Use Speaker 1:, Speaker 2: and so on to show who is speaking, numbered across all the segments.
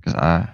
Speaker 1: 'Cause I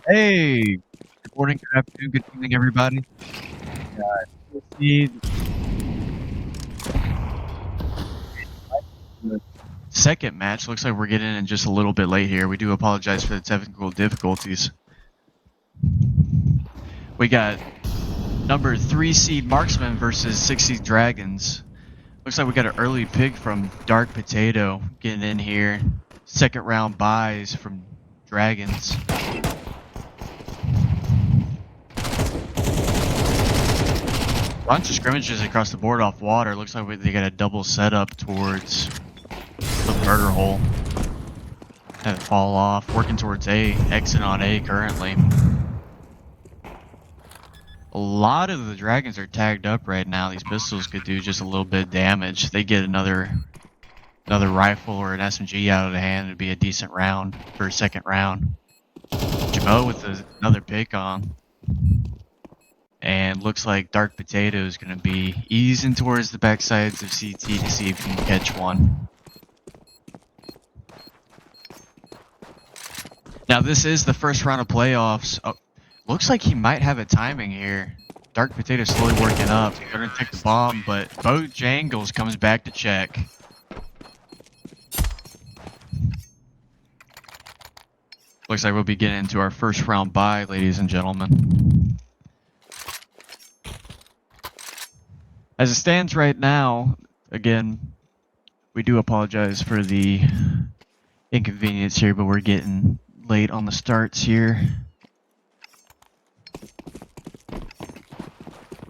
Speaker 1: Hey, good morning, good afternoon, good evening, everybody. CSC, the second match. Looks like we're getting in just a little bit late here. We do apologize for the technical difficulties. We got number 3 seed Marksmen versus 6 seed Dragons. Looks like we got an early pick from Dark Potato getting in here. Second round buys from Dragons. Bunch of scrimmages across the board off water. Looks like they got a double setup towards the murder hole. Have it fall off. Working towards A. Exit on A currently. A lot of the dragons are tagged up right now. These pistols could do just a little bit of damage. They get another rifle or an SMG out of the hand. It'd be a decent round for a second round. Jamo with another pick on. And looks like Dark Potato is going to be easing towards the backsides of CT to see if he can catch one. Now this is the first round of playoffs. Oh, looks like he might have a timing here. Dark Potato slowly working up. They're going to take the bomb, but Bojangles comes back to check. Looks like we'll be getting into our first round bye, ladies and gentlemen. As it stands right now, again, we do apologize for the inconvenience here, but we're getting late on the starts here.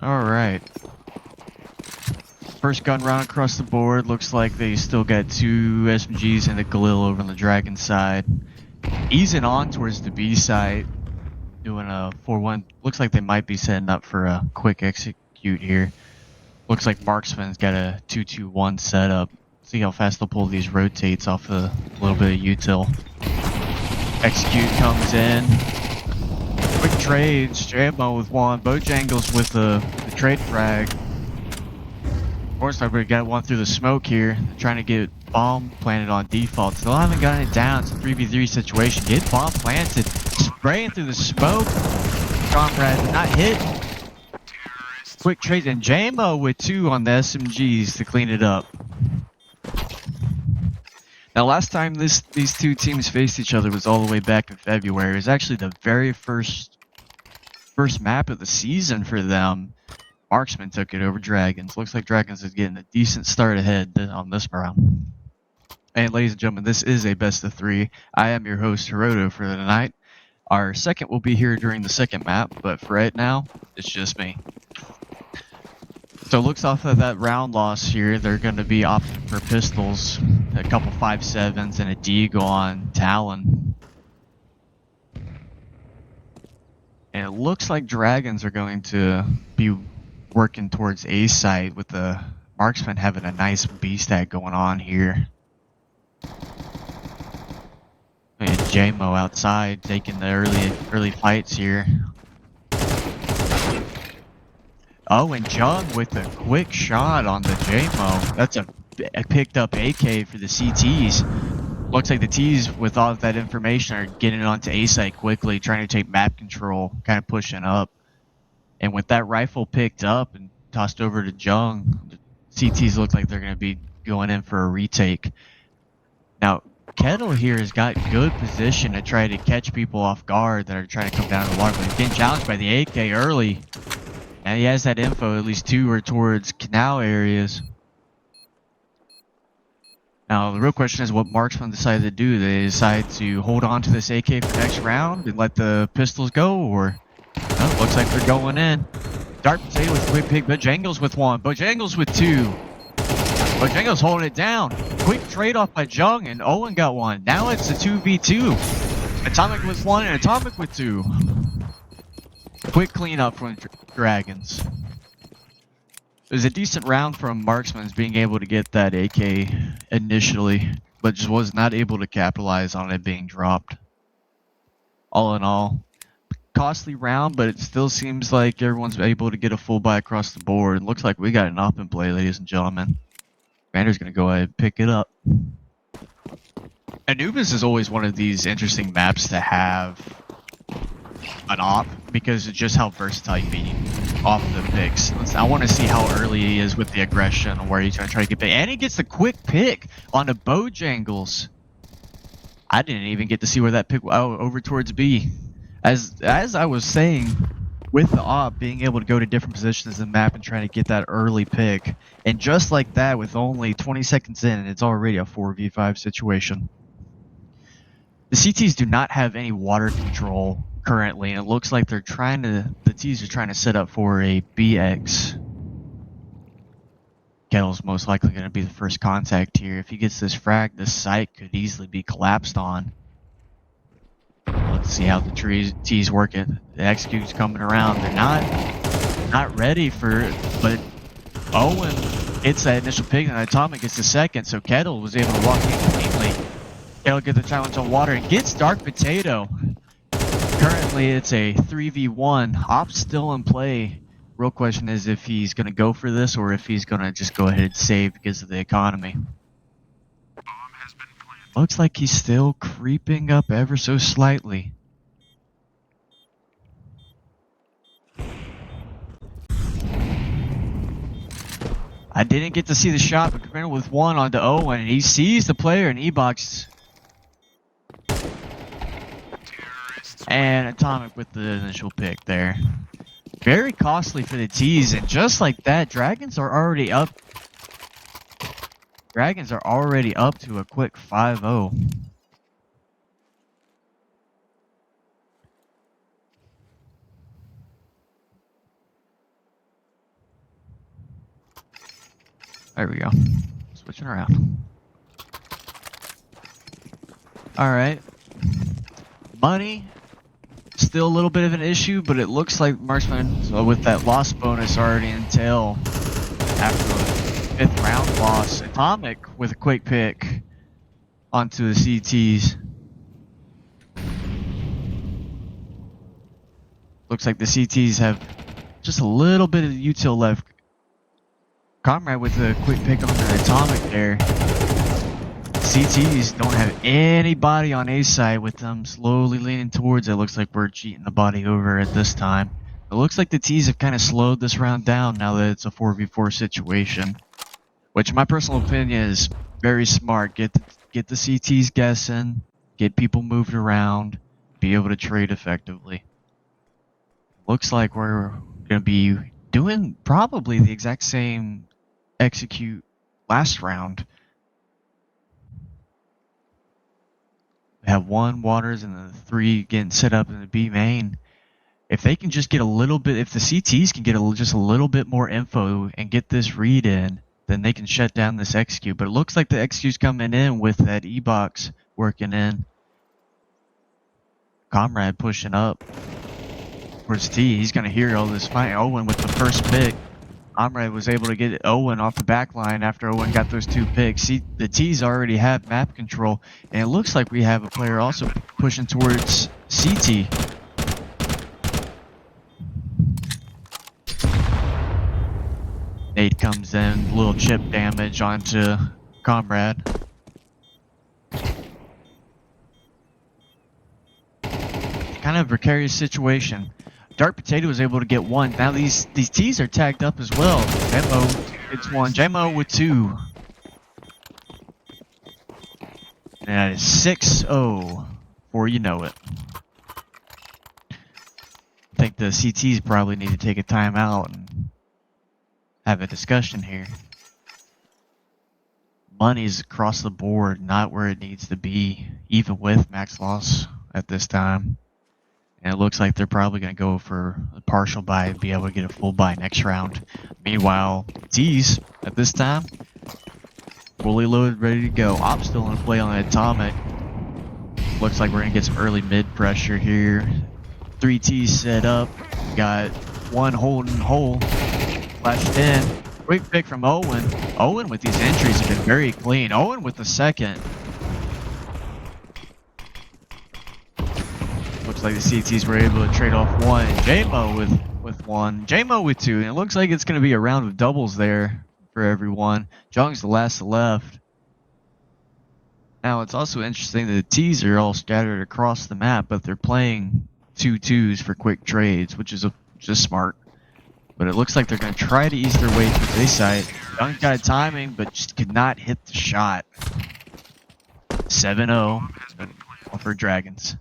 Speaker 1: Alright. First gun round across the board. Looks like they still got 2 SMGs and a Galil over on the Dragon side. Easing on towards the B side. Doing a 4-1. Looks like they might be setting up for a quick execute here. Looks like Marksman's got a 2-2-1 setup. See how fast they'll pull these rotates off a little bit of util. Execute comes in. Quick trades. Jambo with one. Bojangles with the trade frag. Of course, we got one through the smoke here. They're trying to get bomb planted on default. Still haven't gotten it down. It's a 3v3 situation. Get bomb planted. Spraying through the smoke. Comrade not hit. Quick trade, and Jambo with 2 on the SMGs to clean it up. Now, last time these two teams faced each other was all the way back in February. It was actually the very first map of the season for them. Marksmen took it over Dragons. Looks like Dragons is getting a decent start ahead on this round. And ladies and gentlemen, this is a best of 3. I am your host, Hiroto, for the night. Our second will be here during the second map, but for right now, it's just me. So looks off of that round loss here, they're going to be opting for pistols, a couple 5.7s, and a Deagle on Talon. And it looks like Dragons are going to be working towards A site with the Marksman having a nice B stack going on here. And JMO outside taking the early fights here. Oh, and Jung with a quick shot on the JMO. That's a picked up AK for the CTs. Looks like the T's, with all of that information, are getting onto A site quickly, trying to take map control, kind of pushing up. And with that rifle picked up and tossed over to Jung, the CTs look like they're going to be going in for a retake. Now, Kettle here has got good position to try to catch people off guard that are trying to come down the water, but he's getting challenged by the AK early. And he has that info, at least 2 are towards canal areas. Now, the real question is what Marksman decided to do. They decide to hold on to this AK for next round and let the pistols go, or well, looks like they're going in. Dark Potato with a quick pick, Bojangles with 1, Bojangles with 2. Bojangles holding it down. Quick trade off by Jung, and Owen got 1. Now it's a 2v2. Atomic with 1 and Atomic with 2. Quick cleanup from Dragons. It was a decent round from Marksman's being able to get that AK initially, but just was not able to capitalize on it being dropped. All in all, costly round, but it still seems like everyone's able to get a full buy across the board. It looks like we got an op in play, ladies and gentlemen. Commander's going to go ahead and pick it up. Anubis is always one of these interesting maps to have an op because of just how versatile you be off the picks. I want to see how early he is with the aggression and where he's going to try to get picked. And he gets the quick pick on the Bojangles. I didn't even get to see where that pick over towards B. As I was saying, with the op being able to go to different positions in the map and trying to get that early pick. And just like that, with only 20 seconds in, it's already a 4v5 situation. The CTs do not have any water control currently, and it looks like the Ts are trying to set up for a BX. Kettle's most likely going to be the first contact here. If he gets this frag, this site could easily be collapsed on. Let's see how the T's working. The execute's coming around. They're not ready for it, but Owen hits that initial pick and Atomic gets the second, so Kettle was able to walk in cleanly. Kettle gets the challenge on water and gets Dark Potato. Currently it's a 3v1. Op's still in play. Real question is if he's going to go for this or if he's going to just go ahead and save because of the economy. Looks like he's still creeping up ever so slightly. I didn't get to see the shot, but Criminal with one onto Owen, and he sees the player in E-Box. And Atomic with the initial pick there. Very costly for the T's, and just like that, Dragons are already up. Dragons are already up to a quick 5-0. There we go. Switching around. Alright. Money, still a little bit of an issue, but it looks like Marksmen, with that loss bonus already in tail after the 5th round loss. Atomic with a quick pick onto the CTs. Looks like the CTs have just a little bit of util left. Comrade with a quick pick on the Atomic there. CTs don't have anybody on A side with them slowly leaning towards it. Looks like we're cheating the body over at this time. It looks like the T's have kind of slowed this round down now that it's a 4v4 situation. Which in my personal opinion is very smart. Get the CTs guessing, get people moved around, be able to trade effectively. Looks like we're going to be doing probably the exact same execute last round. We have 1 Waters and the 3 getting set up in the B main. If they can just get a little bit, if the CTs can get just a little bit more info and get this read in, then they can shut down this execute. But it looks like the execute's coming in with that E-Box working in. Comrade pushing up towards T. He's going to hear all this fight. Owen with the first pick. Comrade was able to get Owen off the back line after Owen got those 2 picks. The T's already have map control, and it looks like we have a player also pushing towards CT. Nate comes in, a little chip damage onto Comrade. Kind of a precarious situation. Dark Potato was able to get 1. Now these T's are tagged up as well. JMO gets 1. JMO with 2. And that is 6-0 before you know it. I think the CTs probably need to take a timeout and have a discussion here. Money's across the board, not where it needs to be, even with max loss at this time. And it looks like they're probably going to go for a partial buy and be able to get a full buy next round. Meanwhile, T's at this time, fully loaded, ready to go. Op's still in play on the Atomic. Looks like we're going to get some early mid pressure here. 3 T's set up. Got 1 holding hole. Flashed in. Quick pick from Owen. Owen with these entries have been very clean. Owen with the second. Looks like the CTs were able to trade off 1. And JMO with 1. JMO with 2. And it looks like it's going to be a round of doubles there for everyone. Jung's the last left. Now, it's also interesting that the T's are all scattered across the map, but they're playing 2-2s for quick trades, which is just smart. But it looks like they're going to try to ease their way through the A site. Young got timing, but just could not hit the shot. 7-0 for Dragons.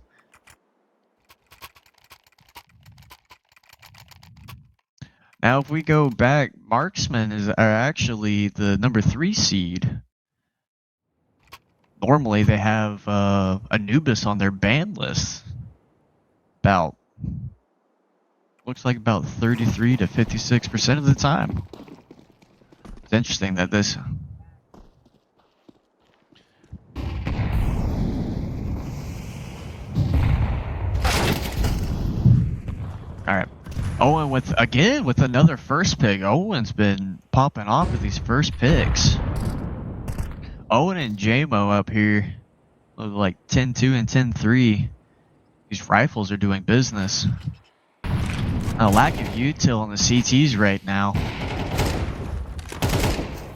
Speaker 1: Now, if we go back, Marksmen are actually the number 3 seed. Normally, they have Anubis on their ban list. Looks like about 33 to 56% of the time. It's interesting that this. All right. Owen with another first pick. Owen's been popping off with these first picks. Owen and JMO up here, like 10-2 and 10-3. These rifles are doing business. A lack of util on the CTs right now.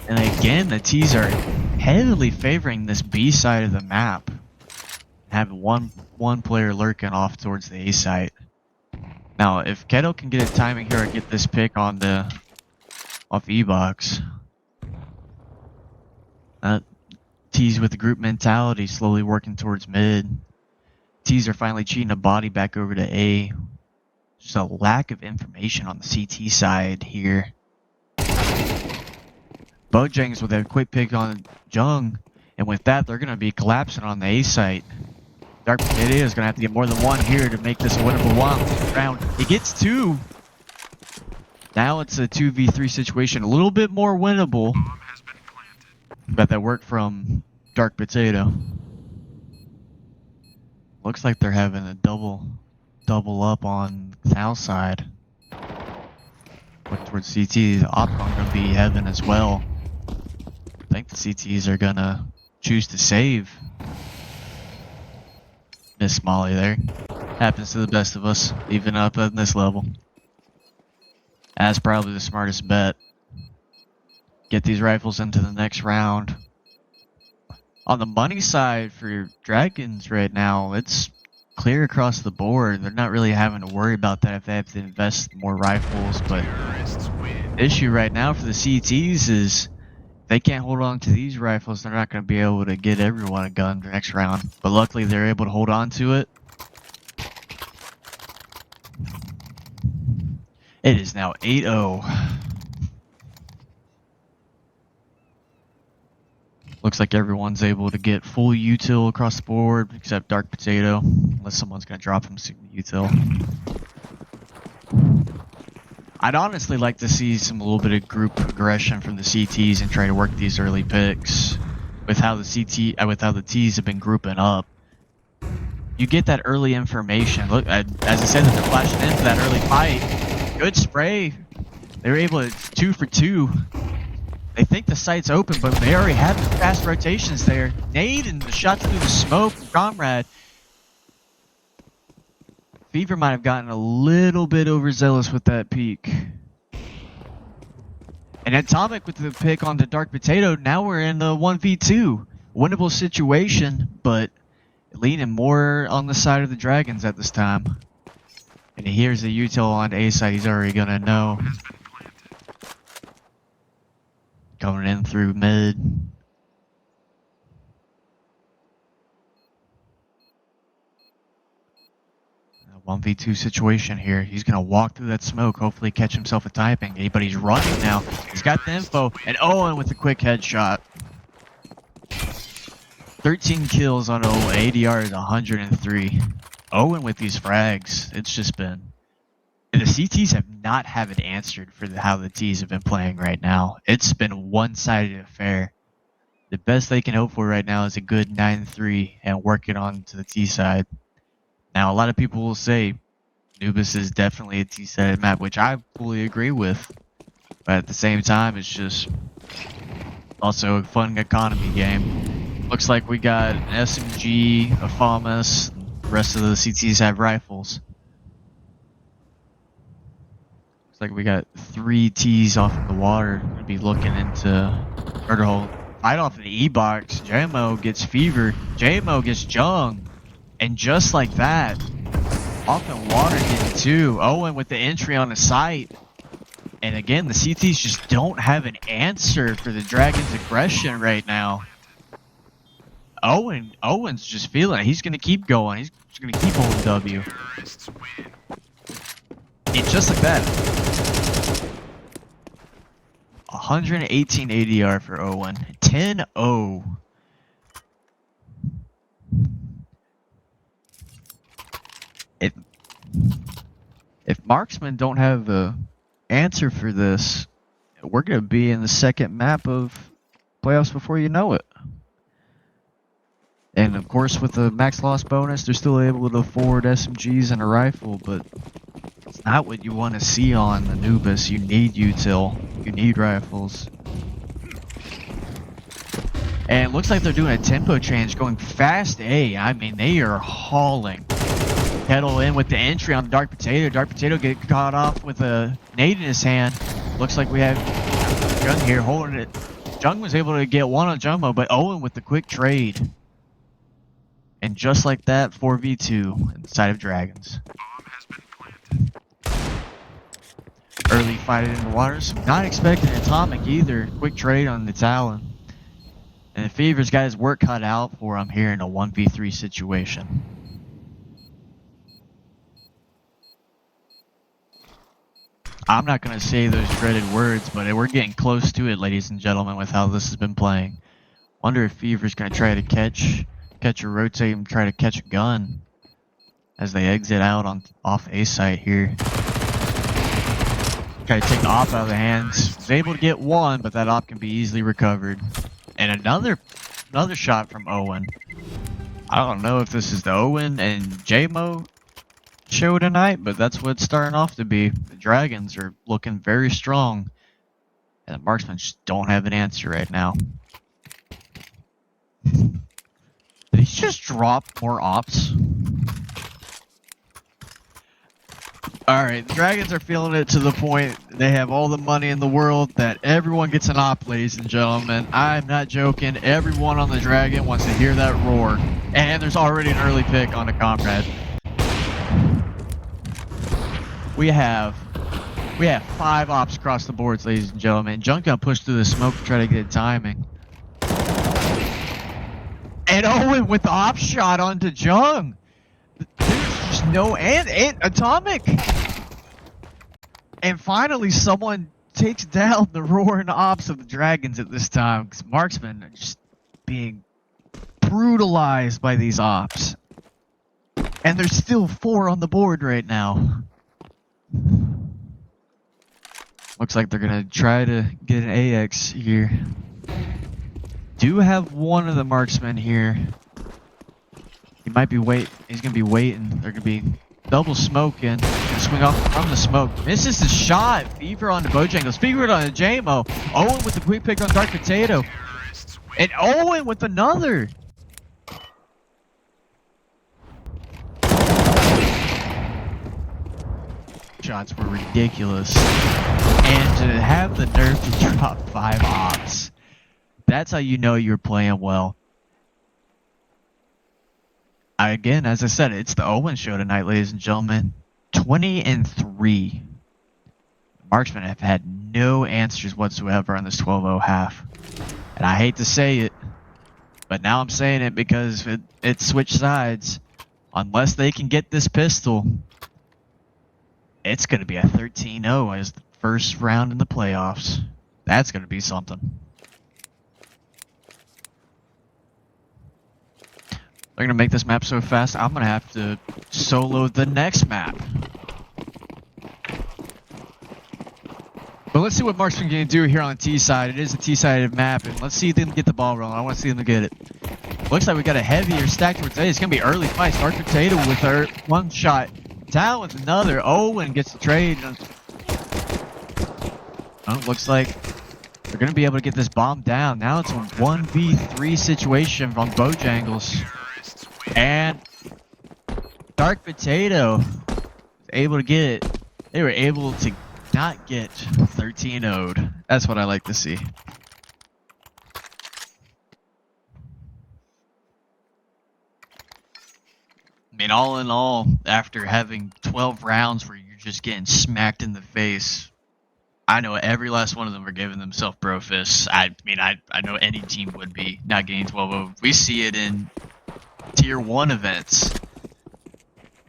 Speaker 1: And again, the T's are heavily favoring this B side of the map. Have one player lurking off towards the A site. Now, if Keto can get a timing here and get this pick on the off E-box. T's with the group mentality slowly working towards mid. T's are finally cheating a body back over to A. Just a lack of information on the CT side here. Bojangles with a quick pick on Jung, and with that, they're going to be collapsing on the A site. Dark Potato is going to have to get more than one here to make this a winnable round. He gets 2. Now it's a 2v3 situation, a little bit more winnable. Got that work from Dark Potato. Looks like they're having a double up on south side. Look towards CT. The Opcon going to be heaven as well. I think the CTs are going to choose to save. Miss Molly there. Happens to the best of us, even up at this level. That's probably the smartest bet. Get these rifles into the next round. On the money side for Dragons right now, it's clear across the board. They're not really having to worry about that if they have to invest more rifles, but the issue right now for the CTs is they can't hold on to these rifles. They're not going to be able to get everyone a gun the next round, but luckily they're able to hold on to it. It is now 8-0. Looks like everyone's able to get full util across the board, except Dark Potato, unless someone's going to drop him some util. I'd honestly like to see a little bit of group aggression from the CTs and try to work these early picks. With how the T's have been grouping up, you get that early information. Look, as I said, they're flashing in for that early fight. Good spray. They were able to 2 for 2. They think the site's open, but they already have the fast rotations there. Nade and the shots through the smoke from Comrade. Fever might have gotten a little bit overzealous with that peak. And Atomic with the pick on the Dark Potato. Now we're in the 1v2. Winnable situation, but leaning more on the side of the Dragons at this time. And here's the util on A side. He's already going to know. Coming in through mid. 1v2 situation here. He's going to walk through that smoke, hopefully catch himself a typing. But he's running now. He's got the info. And Owen with a quick headshot. 13 kills on Owen. ADR is 103. Owen with these frags. It's just been... The CTs have not have it answered for how the T's have been playing right now. It's been a one-sided affair. The best they can hope for right now is a good 9-3 and work it on to the T side. Now, a lot of people will say Anubis is definitely a T-sided map, which I fully agree with. But at the same time, it's just also a fun economy game. Looks like we got an SMG, a FAMAS, and the rest of the CTs have rifles. Looks like we got 3 T's off in the water. Gonna be looking into murder hole right off of the E-box. JMO gets Fever. JMO gets Jung. And just like that, off in water getting 2. Owen with the entry on the site. And again, the CTs just don't have an answer for the Dragons' aggression right now. Owen's just feeling it. He's going to keep going. He's just going to keep holding W. And just like that, 118 ADR for Owen. 10-0. If Marksmen don't have the answer for this, we're going to be in the second map of playoffs before you know it. And of course, with the max loss bonus, they're still able to afford SMGs and a rifle, but it's not what you want to see on Anubis. You need util. You need rifles. And it looks like they're doing a tempo change, going fast A. I mean, they are hauling. Kettle in with the entry on the Dark Potato. Dark Potato get caught off with a nade in his hand. Looks like we have Jung here holding it. Jung was able to get one on Jumbo, but Owen with the quick trade. And just like that, 4v2 inside of Dragons. Early fight in the water, so not expecting Atomic either. Quick trade on the Talon. And the Fever's got his work cut out for him here in a 1v3 situation. I'm not going to say those dreaded words, but we're getting close to it, ladies and gentlemen, with how this has been playing. Wonder if Fever's going to try to catch a rotate and try to catch a gun as they exit out on off A site here. Try to take the op out of the hands. Was able to get one, but that op can be easily recovered. And another shot from Owen. I don't know if this is the Owen and JMO show tonight, but that's what it's starting off to be. The Dragons are looking very strong, and the Marksmen just don't have an answer right now. Did he just drop more ops? Alright, the Dragons are feeling it to the point they have all the money in the world that everyone gets an op, ladies and gentlemen. I'm not joking. Everyone on the Dragon wants to hear that roar. And there's already an early pick on a comrade. We have 5 ops across the boards, ladies and gentlemen. Junk got pushed through the smoke to try to get timing. And Owen with the op shot onto Jung. There's just no and Atomic. And finally, someone takes down the roaring ops of the Dragons at this time, because Marksmen are just being brutalized by these ops. And there's still 4 on the board right now. Looks like they're gonna try to get an AX here. Do have one of the Marksmen here. He might be he's gonna be waiting. They're gonna be double smoking. Gonna swing off from the smoke. Misses the shot. Fever on the Bojangles. Fever on the JMO. Owen with the quick pick on Dark Potato. And Owen with another. Shots were ridiculous. And to have the nerve to drop 5 ops. That's how you know you're playing well. Again, as I said, it's the Owen show tonight, ladies and gentlemen. 20-3. Marksmen have had no answers whatsoever on this 12-0 half. And I hate to say it, but now I'm saying it because it switched sides. Unless they can get this pistol, it's going to be a 13-0 as the first round in the playoffs. That's going to be something. They're going to make this map so fast, I'm going to have to solo the next map. But let's see what Marksmen can do here on the T side. It is a T-sided map, and let's see them get the ball rolling. I want to see them get it. Looks like we got a heavier stack today. It's going to be early fights. Dark Potato with her one shot. Talon with another. Owen gets the trade. Oh, looks like they're going to be able to get this bomb down. Now it's a 1v3 situation from Bojangles. And Dark Potato was able to get it. They were able to not get 13-0'd. That's what I like to see. I mean, all in all, after having 12 rounds where you're just getting smacked in the face, I know every last one of them are giving themselves bro fists. I mean, I know any team would be not getting 12-0. We see it in Tier 1 events.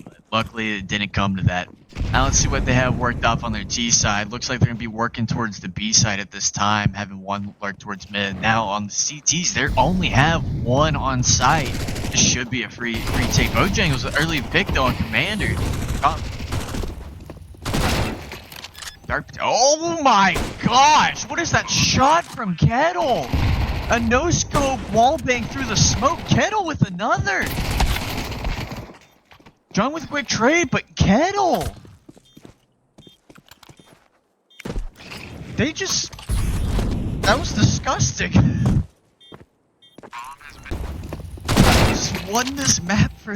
Speaker 1: But luckily, it didn't come to that. Now let's see what they have worked off on their T side. Looks like they're going to be working towards the B side at this time, having one lurk towards mid. Now on the CTs, they only have one on site. This should be a free take. Bojangles an early pick though on Commander. Oh my gosh! What is that shot from Kettle? A no-scope wallbang through the smoke. Kettle with another. John with a quick trade, but Kettle. They just... That was disgusting. Just won this map for...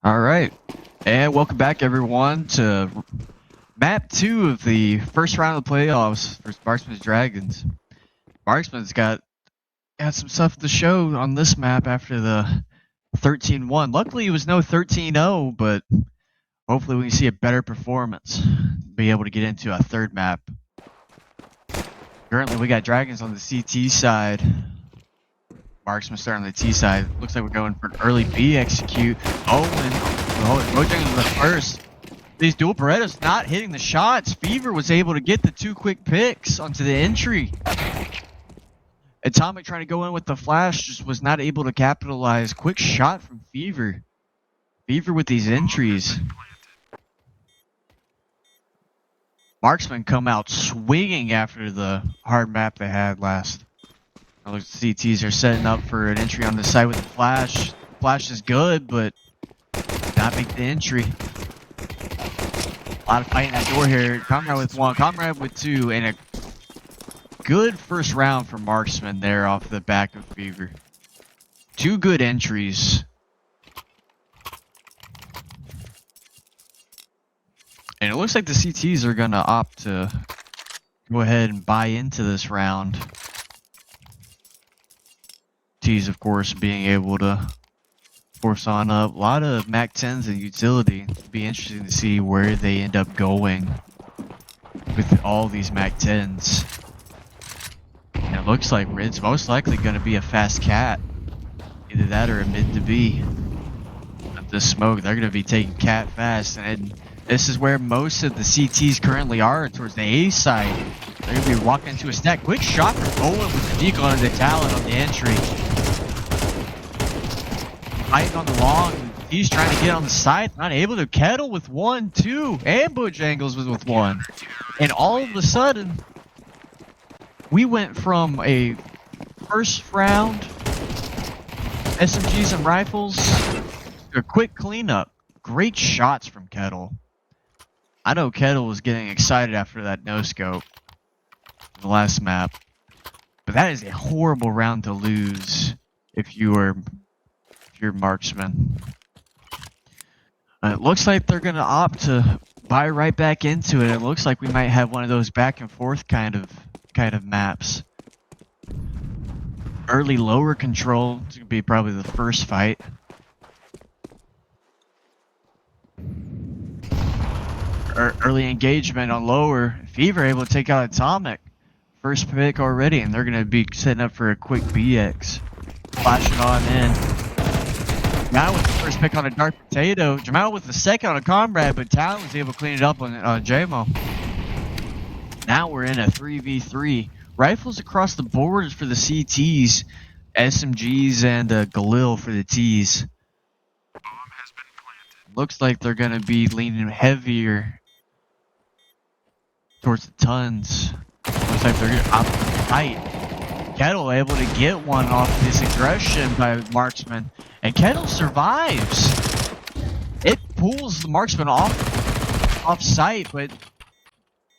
Speaker 1: All right, and welcome back everyone to map 2 of the first round of the playoffs for Marksmen's Dragons. Marksmen's got some stuff to show on this map after the 13-1. Luckily, it was no 13-0, but hopefully we can see a better performance. Be able to get into a third map. Currently, we got Dragons on the CT side. Marksman starting on the T side. Looks like we're going for an early B execute. Bojangles the first. These dual Berettas not hitting the shots. Fever was able to get the 2 quick picks onto the entry. Atomic trying to go in with the flash just was not able to capitalize. Quick shot from Fever. Fever with these entries. Marksmen come out swinging after the hard map they had last. The CTs are setting up for an entry on the side with the flash. Flash is good, but not make the entry. A lot of fighting that door here. Comrade with 1, Comrade with 2, and a good first round for Marksman there off the back of Fever. 2 good entries. And it looks like the CTs are going to opt to go ahead and buy into this round. T's, of course, being able to force on up. A lot of MAC-10s and utility. It'll be interesting to see where they end up going with all these MAC-10s. And it looks like it's most likely going to be a fast cat. Either that or a mid to B. At this smoke, they're going to be taking cat fast. And this is where most of the CTs currently are, towards the A side. They're going to be walking into a stack. Quick shot from Owen with the decoy on the talent on the entry. Fighting on the long. He's trying to get on the side. Not able to. Kettle with 1, 2. And Bojangles was with 1. And all of a sudden, we went from a first round SMGs and rifles to a quick cleanup. Great shots from Kettle. I know Kettle was getting excited after that no-scope in the last map. But that is a horrible round to lose if you're Marksman. It looks like they're going to opt to buy right back into it. It looks like we might have one of those back and forth kind of maps. Early lower control is going to be probably the first fight. Early engagement on lower. Fever able to take out Atomic. First pick already, and they're going to be setting up for a quick BX. Flashing on in. Jamal with the first pick on a Dark Potato. Jamal with the second on a Comrade, but Talon was able to clean it up on JMO. Now we're in a 3v3. Rifles across the board for the CTs, SMGs, and Galil for the Ts. Looks like they're going to be leaning heavier towards the tons. Looks like they're going to opt to fight. Kettle able to get one off this aggression by Marksman, and Kettle survives. It pulls the Marksman off site, but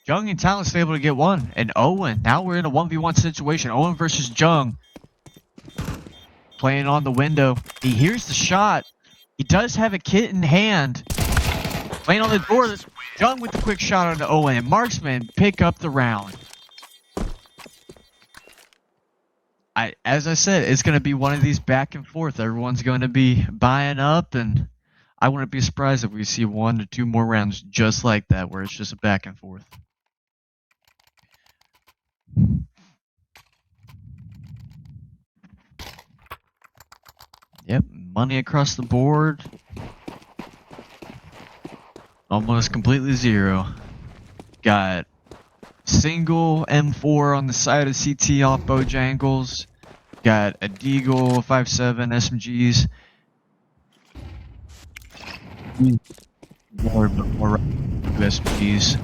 Speaker 1: Jung and Talon's able to get one. And Owen, now we're in a 1v1 situation. Owen versus Jung. Playing on the window. He hears the shot. He does have a kit in hand. Playing on the door. Jung with the quick shot on Owen. And Marksman pick up the round. As I said, it's going to be one of these back and forth. Everyone's going to be buying up, and I wouldn't be surprised if we see 1 to 2 more rounds just like that, where it's just a back and forth. Yep, money across the board. Almost completely zero. Got single M4 on the side of CT off Bojangles. Got a Deagle, 5.7 SMGs. More SMGs.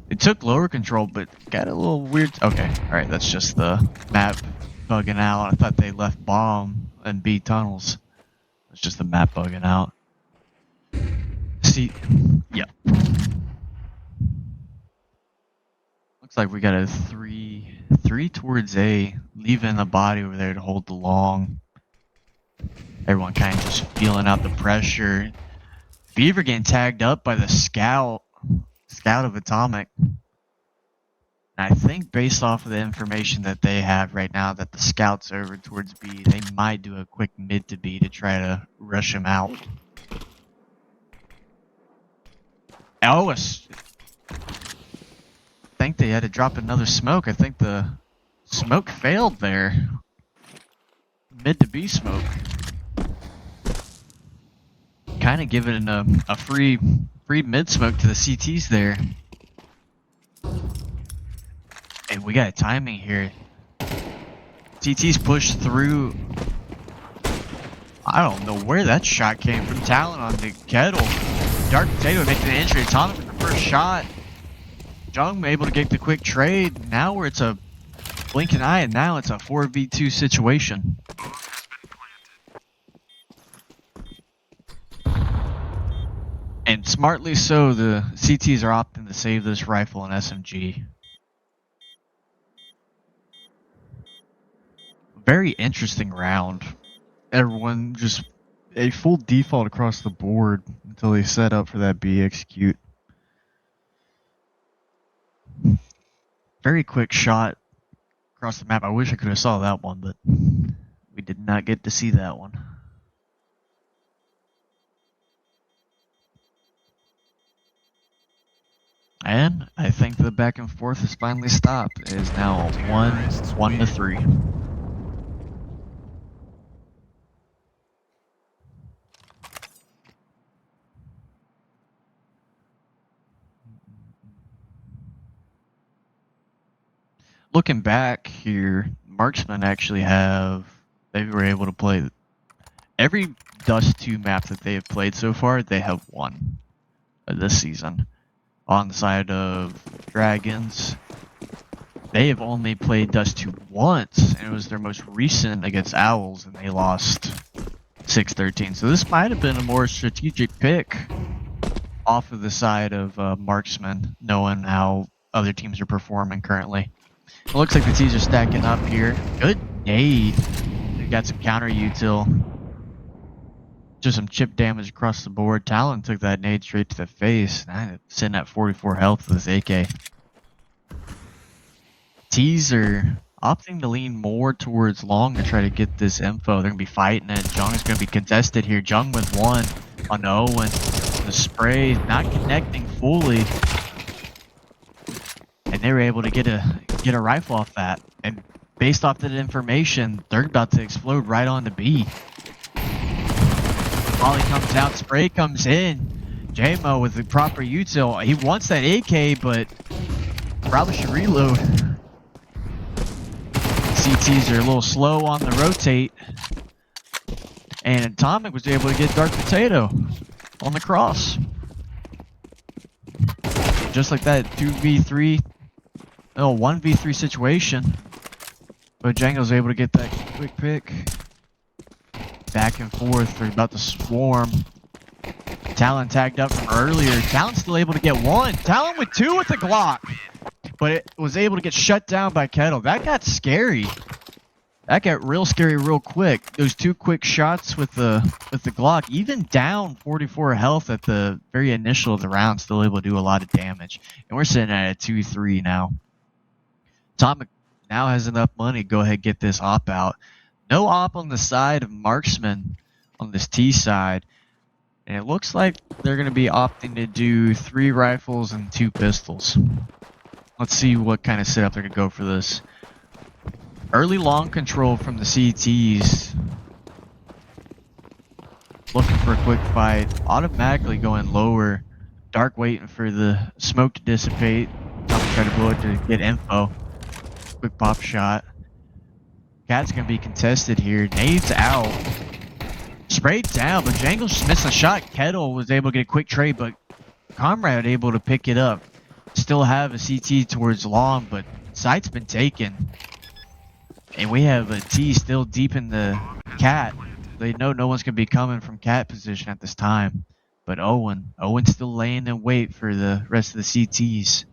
Speaker 1: It took lower control, but got a little weird. Okay, alright, that's just the map bugging out. I thought they left bomb and B tunnels. It's just the map bugging out. See, yeah. Looks like we got a three towards A, leaving the body over there to hold the long. Everyone kind of just feeling out the pressure. Beaver getting tagged up by the scout of Atomic. And I think based off of the information that they have right now that the scout's over towards B, they might do a quick mid to B to try to rush him out. Oh, I think they had to drop another smoke. I think the smoke failed there. Mid to B smoke. Kind of giving a free mid smoke to the CTs there. And we got timing here. CTs push through. I don't know where that shot came from. Talon on the Kettle. Dark Potato making an entry. Atomic with the first shot. Jung able to get the quick trade. Now where it's a blinking eye, and now it's a 4v2 situation. And smartly so, the CTs are opting to save this rifle and SMG. Very interesting round. Everyone just a full default across the board until they set up for that B execute. Very quick shot across the map. I wish I could have saw that one, but we did not get to see that one. And I think the back and forth has finally stopped. It is now 1-3. Looking back here, Marksmen actually they were able to play every Dust 2 map that they have played so far, they have won this season. On the side of Dragons, they have only played Dust 2 once, and it was their most recent against Owls, and they lost 6-13. So this might have been a more strategic pick off of the side of Marksmen, knowing how other teams are performing currently. It looks like the T's are stacking up here. Good nade. They got some counter util. Just some chip damage across the board. Talon took that nade straight to the face. Sitting at 44 health with this AK. T's are opting to lean more towards long to try to get this info. They're going to be fighting it. Jung is going to be contested here. Jung with one on the Owen. The spray not connecting fully. And they were able to get a rifle off that. And based off that information, they're about to explode right on the B. Volley comes out, spray comes in. J-Mo with the proper util. He wants that AK, but probably should reload. CTs are a little slow on the rotate. And Atomic was able to get Dark Potato on the cross. Just like that 2v3, no, 1v3 situation. But Django's able to get that quick pick. Back and forth, they're about to swarm. Talon tagged up from earlier. Talon's still able to get one. Talon with two with the Glock. But it was able to get shut down by Kettle. That got scary. That got real scary real quick. Those two quick shots with the Glock, even down 44 health at the very initial of the round, still able to do a lot of damage. And we're sitting at a 2-3 now. Atomic now has enough money to go ahead and get this op out. No op on the side of Marksmen on this T side. And it looks like they're going to be opting to do 3 rifles and 2 pistols. Let's see what kind of setup they're going to go for this. Early long control from the CTs. Looking for a quick fight. Automatically going lower. Dark waiting for the smoke to dissipate. Trying to blow it to get info. Quick pop shot. Cat's going to be contested here. Nades out. Sprayed down, but Django just missed a shot. Kettle was able to get a quick trade, but Comrade able to pick it up. Still have a CT towards long, but site's been taken. And we have a T still deep in the cat. They know no one's going to be coming from cat position at this time. But Owen's still laying in wait for the rest of the CTs.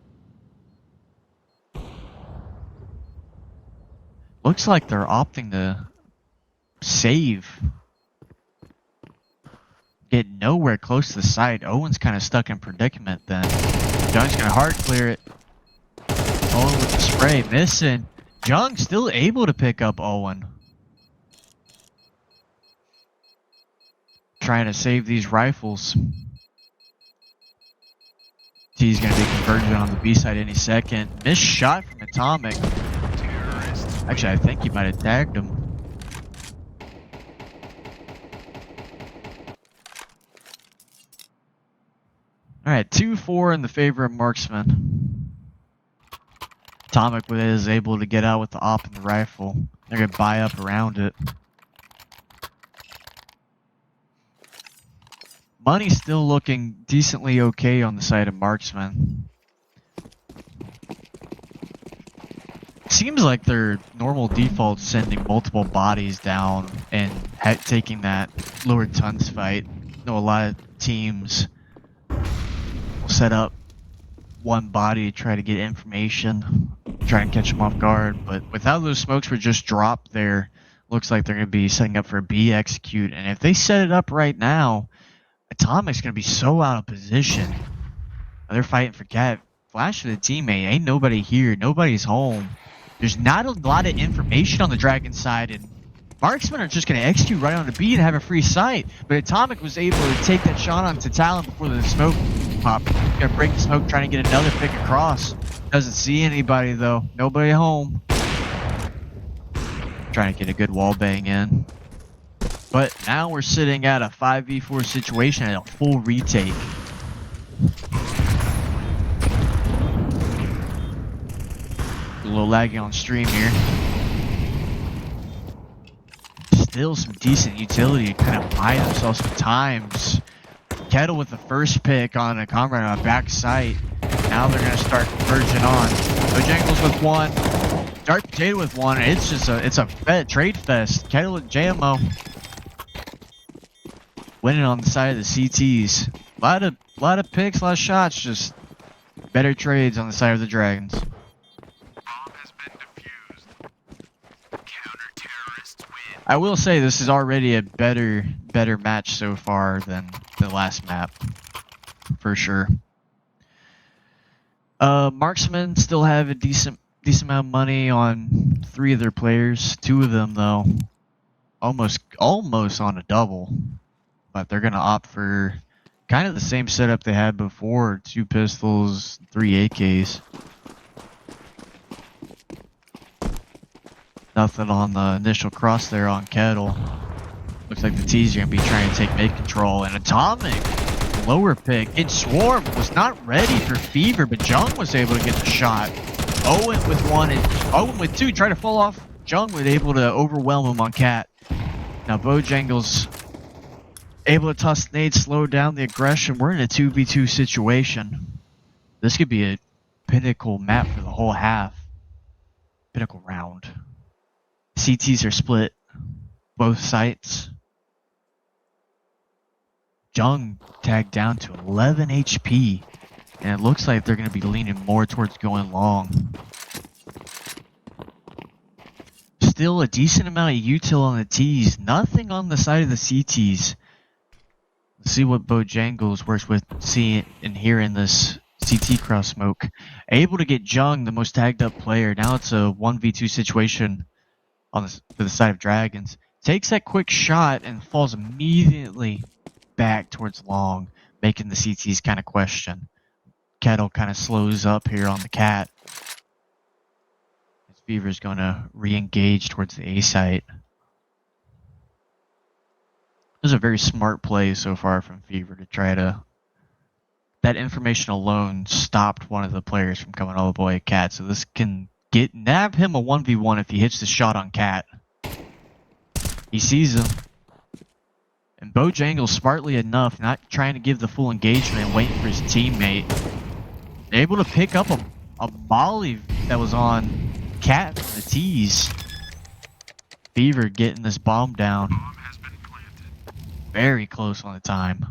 Speaker 1: Looks like they're opting to save get nowhere close to the site. Owen's kind of stuck in predicament then. Jung's gonna hard clear it. Owen with the spray, missing. Jung still able to pick up Owen. Trying to save these rifles. T's gonna be converted on the B side any second. Missed shot from Atomic. Actually, I think he might have tagged him. Alright, 2-4 in the favor of Marksmen. Atomic is able to get out with the op and the rifle. They're gonna buy up around it. Money's still looking decently okay on the side of Marksmen. Seems like their normal default sending multiple bodies down and taking that lower tons fight. I know a lot of teams will set up one body to try to get information, try and catch them off guard, but without those smokes were just dropped there, looks like they're going to be setting up for a B execute, and if they set it up right now, Atomic's going to be so out of position. They're fighting for Cat. Flash to the teammate, ain't nobody here, nobody's home. There's not a lot of information on the Dragon side, and Marksmen are just going to execute right on the B and have a free sight. But Atomic was able to take that shot onto Talon before the smoke popped. Gonna break the smoke, trying to get another pick across. Doesn't see anybody though. Nobody home. Trying to get a good wall bang in. But now we're sitting at a 5v4 situation at a full retake. A little laggy on stream here. Still some decent utility to kind of buy themselves some times. Kettle with the first pick on a comrade on a back sight. Now they're gonna start converging on. Bojangles with one. Dark Potato with one. It's just a trade fest. Kettle and JMO winning on the side of the CTs. A lot of picks, a lot of shots. Just better trades on the side of the Dragons. I will say this is already a better match so far than the last map, for sure. Marksmen still have a decent amount of money on 3 of their players. 2 of them though, almost on a double, but they're gonna opt for kind of the same setup they had before: 2 pistols, 3 AKs. Nothing on the initial cross there on Kettle. Looks like the T's are going to be trying to take mid control. And Atomic, lower pick. And Swarm was not ready for Fever, but Jung was able to get the shot. Owen with 1 and Owen with 2. Try to fall off. Jung was able to overwhelm him on Cat. Now Bojangles able to toss nades, slow down the aggression. We're in a 2v2 situation. This could be a pinnacle map for the whole half. Pinnacle round. CTs are split both sites. Jung tagged down to 11 HP, and it looks like they're going to be leaning more towards going long. Still a decent amount of util on the T's, nothing on the side of the CTs. Let's see what Bojangles works with seeing and hearing this CT cross smoke. Able to get Jung, the most tagged up player. Now it's a 1v2 situation for the side of Dragons. Takes that quick shot and falls immediately back towards long, making the CTs kind of question. Kettle kind of slows up here on the Cat. Fever's going to re-engage towards the A site. This is a very smart play so far from Fever to try to... That information alone stopped one of the players from coming all the way at Cat, so this can nab him a 1v1 if he hits the shot on Cat. He sees him. And Bojangles, smartly enough, not trying to give the full engagement and waiting for his teammate. Able to pick up a molly that was on Cat from the T's. Fever getting this bomb down. Very close on the time.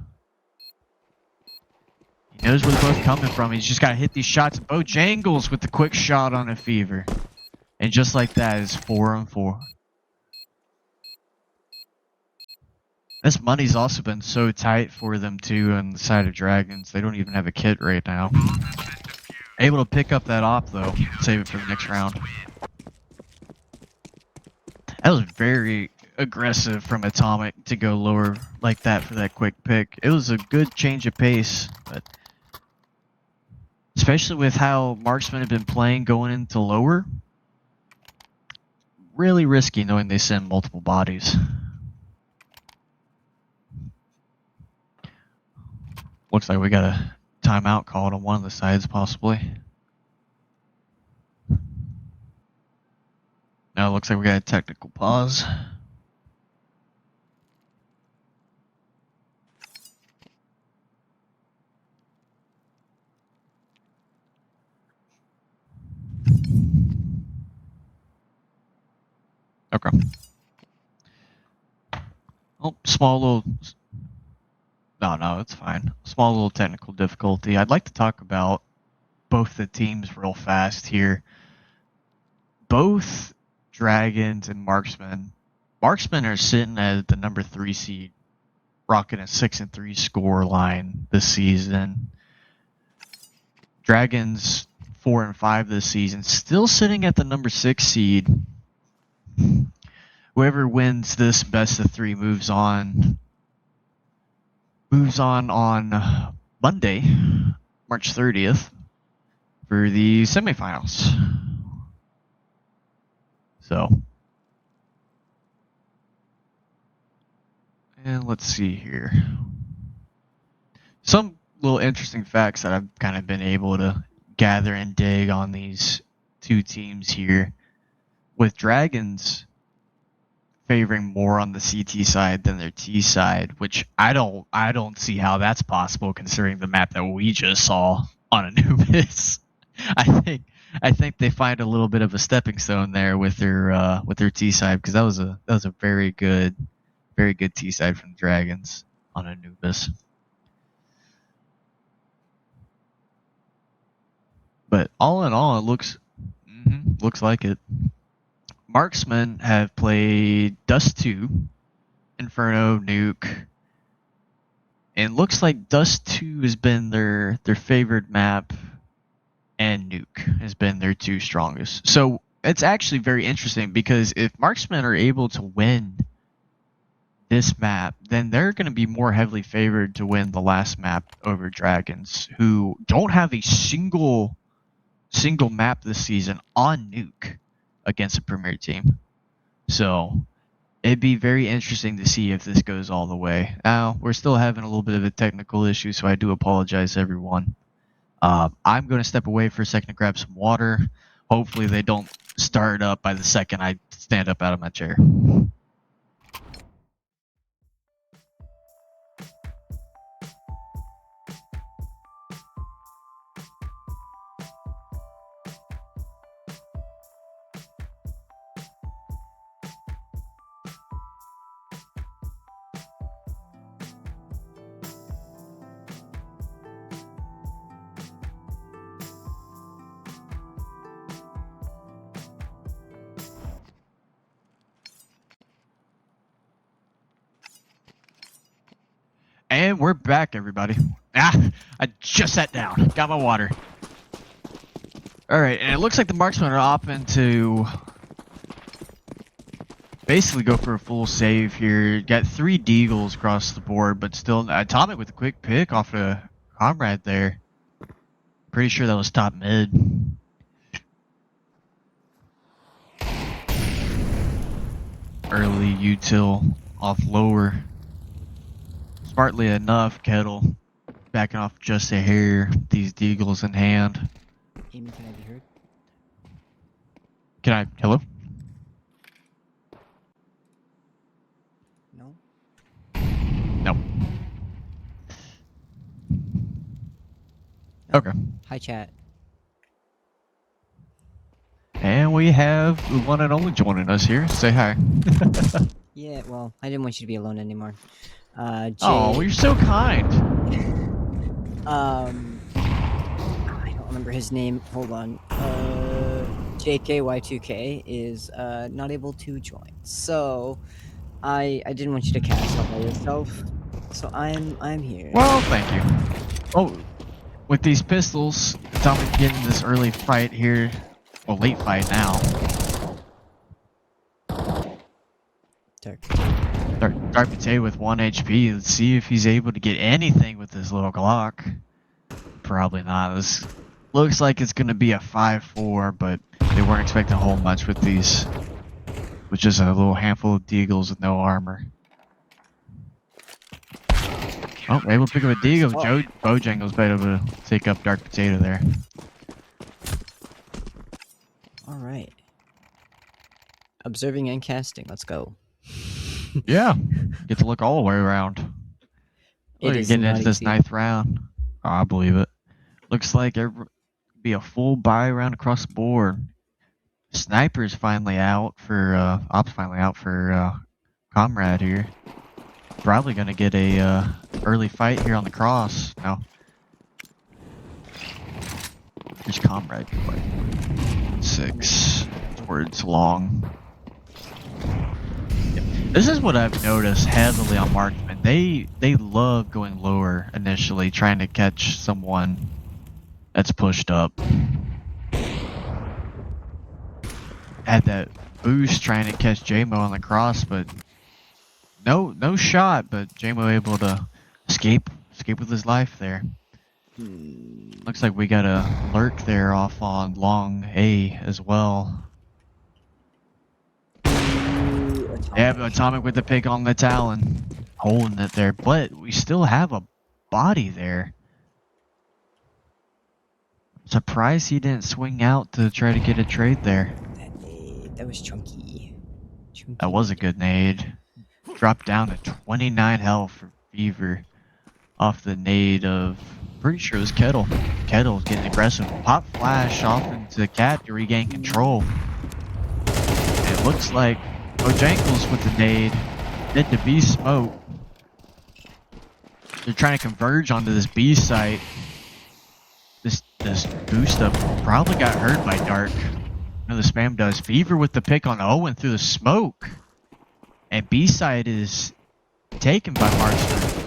Speaker 1: He knows where they're both coming from. He's just got to hit these shots. Bojangles with the quick shot on a Fever. And just like that, it's 4-on-4. This money's also been so tight for them too on the side of Dragons. They don't even have a kit right now. Able to pick up that op though. Save it for the next round. That was very aggressive from Atomic to go lower like that for that quick pick. It was a good change of pace, but especially with how Marksmen have been playing going into lower, really risky knowing they send multiple bodies. Looks like we got a timeout called on one of the sides possibly. No, it looks like we got a technical pause. Okay. Oh, small little... No, it's fine. Small little technical difficulty. I'd like to talk about both the teams real fast here. Both Dragons and Marksmen. Marksmen are sitting at the number 3 seed, rocking a 6-3 score line this season. Dragons 4-5 this season, still sitting at the number 6 seed. Whoever wins this best of 3 moves on Monday, March 30th for the semifinals. So, and let's see here. Some little interesting facts that I've kind of been able to gather and dig on these two teams here. With Dragons favoring more on the CT side than their T side, which I don't see how that's possible considering the map that we just saw on Anubis. I think they find a little bit of a stepping stone there with their T side, because that was a very good T side from the Dragons on Anubis. But all in all, it looks like it. Marksmen have played Dust 2, Inferno, Nuke, and looks like Dust 2 has been their favored map, and Nuke has been their 2 strongest. So it's actually very interesting, because if Marksmen are able to win this map, then they're going to be more heavily favored to win the last map over Dragons, who don't have a single map this season on Nuke against a premier team. So it'd be very interesting to see if this goes all the way. Now, we're still having a little bit of a technical issue, so I do apologize, everyone. I'm going to step away for a second to grab some water. Hopefully they don't start up by the second I stand up out of my chair. And we're back, everybody. I just sat down. Got my water. Alright, and it looks like the Marksmen are opting to basically go for a full save here. Got 3 deagles across the board, but still Atomic with a quick pick off a comrade there. Pretty sure that was top mid. Early util off lower. Smartly enough, Kettle backing off just a hair, these deagles in hand.
Speaker 2: Amy, can I be heard?
Speaker 1: Hello?
Speaker 2: No?
Speaker 1: No. Okay.
Speaker 2: Hi, chat.
Speaker 1: And we have the one and only joining us here. Say hi.
Speaker 2: Yeah, well, I didn't want you to be alone anymore. Jay,
Speaker 1: Oh, you're so kind.
Speaker 2: I don't remember his name. Hold on. JKY2K is not able to join. So I didn't want you to cast all by yourself, so I'm here.
Speaker 1: Well, thank you. Oh, with these pistols, Atomic getting this early fight here. Well, late fight now. Dark Potato with 1 HP. Let's see if he's able to get anything with this little Glock. Probably not. This looks like it's going to be a 5-4, but they weren't expecting a whole much with these. With just a little handful of deagles with no armor. Oh, we're able to pick up a deagle. Joe Bojangles able to take up Dark Potato there.
Speaker 2: Alright. Observing and casting, let's go.
Speaker 1: Yeah, get to look all the way around. Look,
Speaker 2: It is
Speaker 1: getting
Speaker 2: not
Speaker 1: into this
Speaker 2: easy.
Speaker 1: 9th round. Oh, I believe it. Looks like it'll be a full buy round across the board. Sniper's finally out for Ops finally out for Comrade here. Probably gonna get a early fight here on the cross. Now, here's Comrade going 6 towards long. This is what I've noticed heavily on Marksmen. They love going lower initially, trying to catch someone that's pushed up. Had that boost trying to catch JMO on the cross, but no shot. But JMO able to escape with his life there. Looks like we got a lurk there off on long A as well. Yeah, but Atomic with the pick on the Talon, holding it there, but we still have a body there. Surprised he didn't swing out to try to get a trade there.
Speaker 2: That was chunky.
Speaker 1: That was a good nade. Dropped down to 29 health for Fever off the nade of, pretty sure it was Kettle. Kettle's getting aggressive. Pop flash off into the cat to regain control. And it looks like Bojangles with the nade. Did the B smoke. They're trying to converge onto this B site. This boost up probably got hurt by Dark. No, the spam does. Fever with the pick on Owen through the smoke. And B side is taken by Marksmen.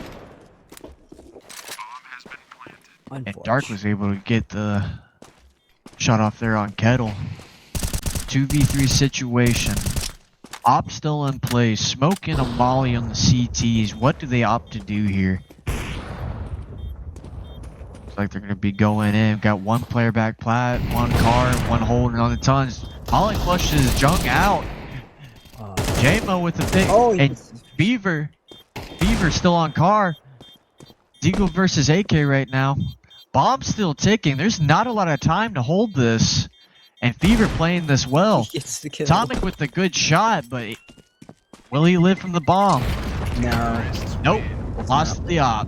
Speaker 1: And Dark was able to get the shot off there on Kettle. 2v3 situation. Op still in play. Smoke and a molly on the CTs. What do they opt to do here? Looks like they're going to be going in. Got one player back plat, one car, one holding on the tons. Molly flushes Jung out. JMO with the pick. And Beaver still on car. Deagle versus AK right now. Bomb still ticking. There's not a lot of time to hold this. And Fever playing this well.
Speaker 2: He gets the kill.
Speaker 1: Atomic with the good shot, but will he live from the bomb?
Speaker 2: No.
Speaker 1: Nope. Lost the op.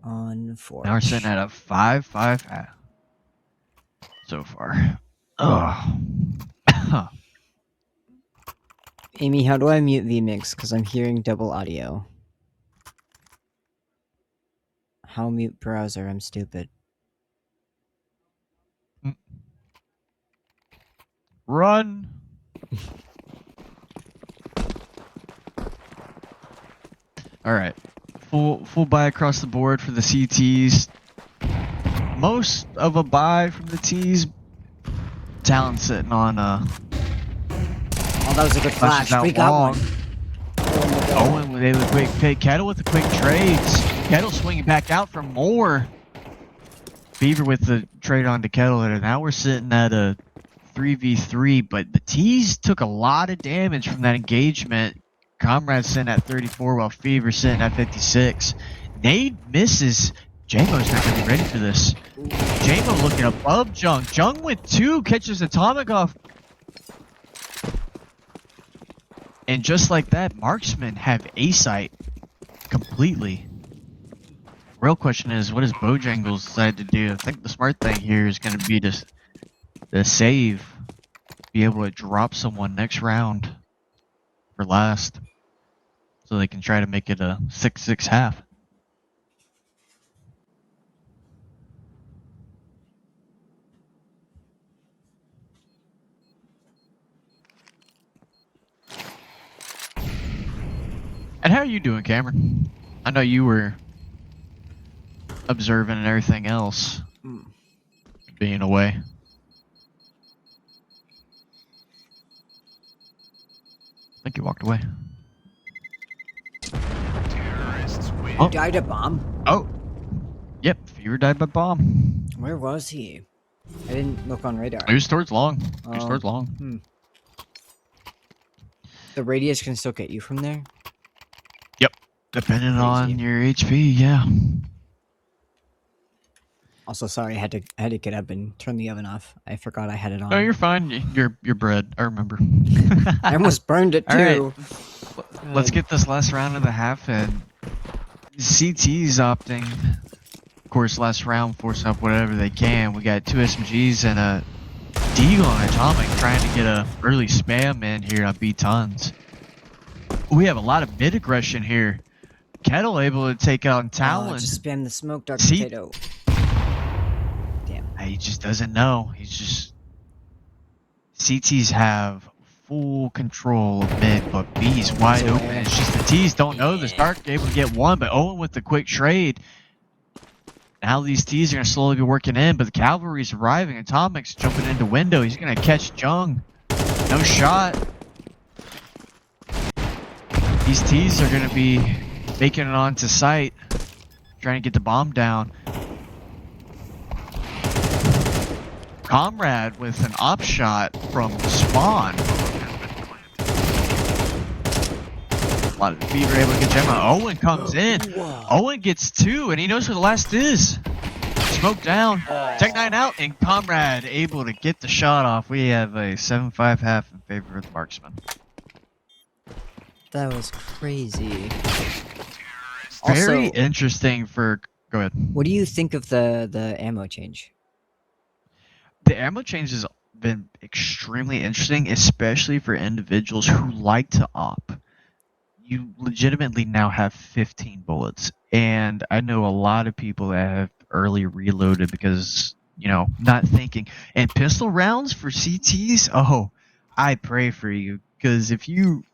Speaker 2: Unfortunate.
Speaker 1: Now we're sitting at a 5-5 so far. Oh.
Speaker 2: Amy, how do I mute vMix? Because I'm hearing double audio. How mute browser? I'm stupid.
Speaker 1: Run. All right. Full buy across the board for the CTs. Most of a buy from the T's. Talon sitting on
Speaker 2: Oh, that was a good flash. We got one.
Speaker 1: Owen with a quick pick. Kettle with the quick trades. Kettle swinging back out for more. Beaver with the trade on to Kettle there. Now we're sitting at a 3v3, but the T's took a lot of damage from that engagement. Comrade sitting at 34 while Fever sitting at 56. Nade misses. JMO's not going to be ready for this. JMO looking above Jung. Jung with 2, catches Atomic off. And just like that, Marksmen have A-Site completely. Real question is, what does Bojangles decide to do? I think the smart thing here is going to be to save. Be able to drop someone next round for last. So they can try to make it a 6-6 half. And how are you doing, Cameron? I know you were observing and everything else, being away. I think you walked away.
Speaker 2: Oh. Died a bomb?
Speaker 1: Oh. Yep, Fever died by bomb.
Speaker 2: Where was he? I didn't look on radar.
Speaker 1: He was towards long. He was towards long.
Speaker 2: The radius can still get you from there?
Speaker 1: Yep. Depending on your HP, yeah.
Speaker 2: Also, sorry, I had to get up and turn the oven off. I forgot I had it on.
Speaker 1: No, you're fine. You're bread. I remember.
Speaker 2: I almost burned it too.
Speaker 1: Right. Let's get this last round of the half and CT's opting. Of course, last round, force up whatever they can. We got 2 SMGs and a Deagle on Atomic trying to get a early spam in here on B tons. We have a lot of mid aggression here. Kettle able to take out Talon.
Speaker 2: Just spam the smoke, Dark Potato. Damn.
Speaker 1: He just doesn't know. He's just... CTs have full control of mid, but B's wide open. It's just the T's don't know this. Dark able to get one, but Owen with the quick trade. Now these T's are going to slowly be working in, but the cavalry's arriving. Atomic's jumping into window. He's going to catch Jung. No shot. These T's are going to be making it onto site, trying to get the bomb down. Comrade with an op shot from spawn. A lot of Fever able to get Gemma. Owen comes in. Whoa. Owen gets 2, and he knows where the last is. Smoke down. Tech 9 out, and Comrade able to get the shot off. We have a 7-5 half in favor of the Marksmen.
Speaker 2: That was crazy.
Speaker 1: Very
Speaker 2: also,
Speaker 1: interesting for... Go ahead.
Speaker 2: What do you think of the ammo change?
Speaker 1: The ammo change has been extremely interesting, especially for individuals who like to op. You legitimately now have 15 bullets, and I know a lot of people that have early reloaded because, you know, not thinking. And pistol rounds for CTs, oh, I pray for you, because if you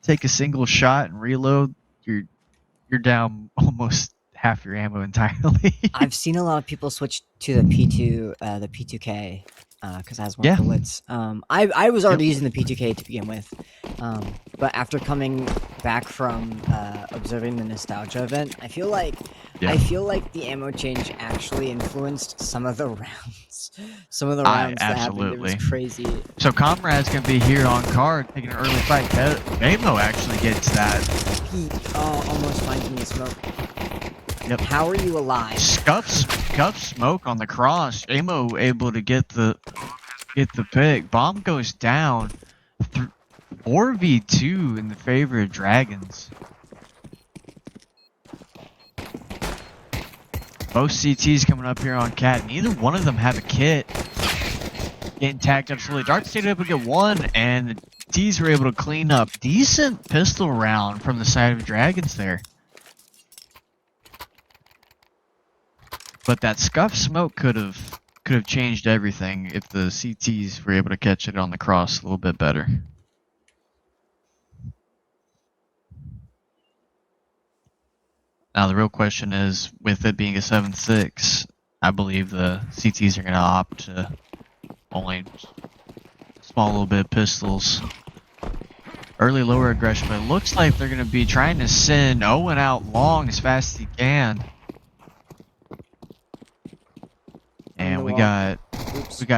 Speaker 1: take a single shot and reload, you're down almost half your ammo entirely.
Speaker 2: I've seen a lot of people switch to the P2K, because it has more bullets. I was already using the P2K to begin with, but after coming back from observing the nostalgia event, I feel like the ammo change actually influenced some of the rounds. Some of the rounds that happened, it was crazy.
Speaker 1: So Comrade's gonna be here on card, taking an early fight. Amo actually gets that.
Speaker 2: He almost finds me a smoke.
Speaker 1: Yep.
Speaker 2: How are you alive?
Speaker 1: Scuff smoke on the cross. Amo able to get the pick. Bomb goes down. 4v2 in the favor of Dragons. Both CTs coming up here on Cat. Neither one of them have a kit. Getting tagged up slowly. Dark stayed able to get 1, and the T's were able to clean up. Decent pistol round from the side of Dragons there. But that scuff smoke could have changed everything if the CTs were able to catch it on the cross a little bit better. Now the real question is, with it being a 7-6, I believe the CTs are going to opt to only small little bit of pistols. Early lower aggression, but it looks like they're going to be trying to send Owen out long as fast as he can. And we got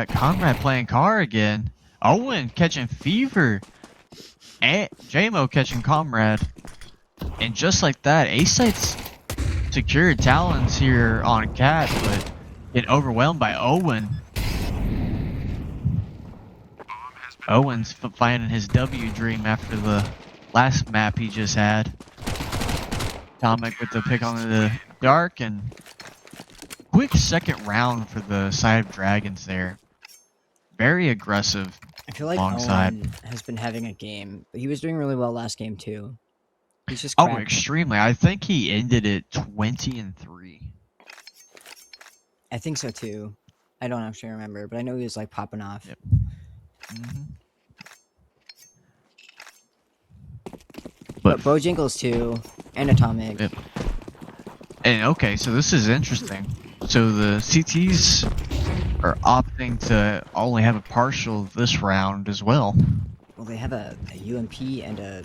Speaker 1: Conrad playing car again. Owen catching Fever. And JMO catching Comrade. And just like that, A-Site's secured. Talon's here on Cat, but get overwhelmed by Owen. Owen's finding his W dream after the last map he just had. Atomic with the pick on the Dark, and quick second round for the side of Dragons there. Very aggressive.
Speaker 2: I feel like Owen has been having a game. He was doing really well last game too. He's just
Speaker 1: cracked. Oh, extremely. I think he ended it 20-3.
Speaker 2: I think so too. I don't actually remember, but I know he was like popping off. Yep. But Bojangles too, and Atomic.
Speaker 1: Yep. And okay, so this is interesting. So the CTs are opting to only have a partial this round as well.
Speaker 2: Well, they have a UMP and a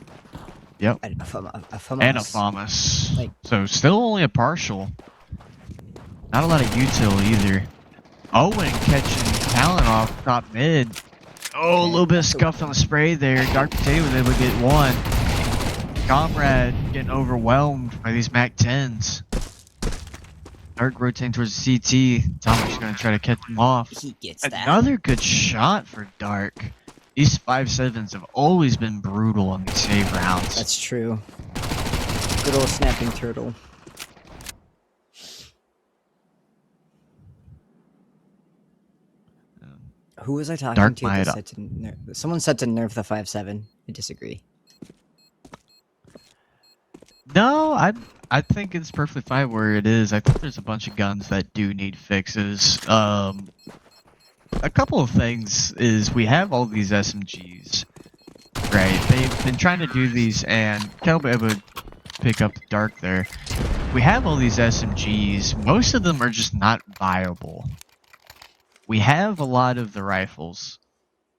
Speaker 1: Yep.
Speaker 2: a FAMAS.
Speaker 1: And a FAMAS.
Speaker 2: Like,
Speaker 1: so still only a partial. Not a lot of util either. Owen catching Talon off top mid. Oh, a little bit of scuffed on the spray there. Dark Potato was able to get one. Comrade getting overwhelmed by these MAC 10s. Dark rotating towards the CT. Tommy's going to try to catch him off.
Speaker 2: he gets that.
Speaker 1: Another good shot for Dark. These 5.7s have always been brutal on these save rounds.
Speaker 2: That's true. Good old snapping turtle. Who was I talking
Speaker 1: Dark
Speaker 2: to that said to nerf? Someone said to nerf the 5.7. I disagree.
Speaker 1: No, I think it's perfectly fine where it is. I think there's a bunch of guns that do need fixes. A couple of things is we have all these SMGs, right? They've been trying to do these, and Kelby would pick up the Dark there. We have all these SMGs. Most of them are just not viable. We have a lot of the rifles,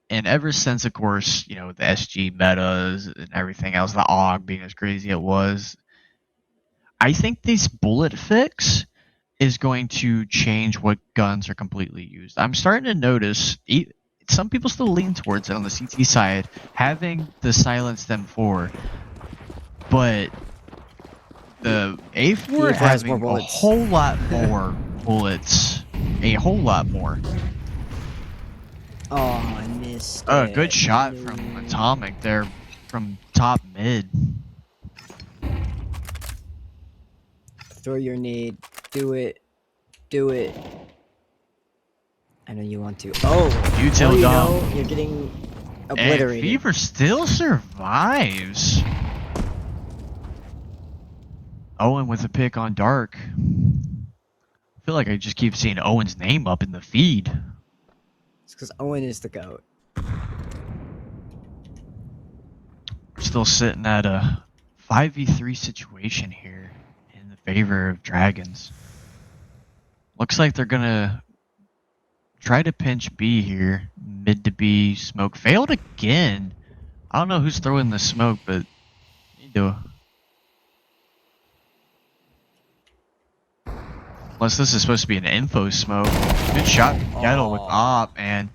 Speaker 1: and ever since, of course, you know, the SG metas and everything else, the AUG being as crazy it was, I think this bullet fix is going to change what guns are completely used. I'm starting to notice some people still lean towards it on the CT side, having the silenced M4, but the A4
Speaker 2: has more
Speaker 1: having a
Speaker 2: bullets.
Speaker 1: whole lot more bullets. A whole lot more.
Speaker 2: Oh, I missed it.
Speaker 1: Good shot from Atomic there from top mid.
Speaker 2: Throw your nade. Do it. Do it. I know you want to. Oh!
Speaker 1: Util dump.
Speaker 2: You're getting
Speaker 1: And
Speaker 2: obliterated.
Speaker 1: Fever still survives. Owen with a pick on Dark. I feel like I just keep seeing Owen's name up in the feed.
Speaker 2: It's because Owen is the GOAT.
Speaker 1: We're still sitting at a 5v3 situation here in the favor of Dragons. Looks like they're gonna try to pinch B here. Mid to B smoke. Failed again. I don't know who's throwing the smoke, but you do. Unless this is supposed to be an info smoke. Good shot from Kettle with Op, and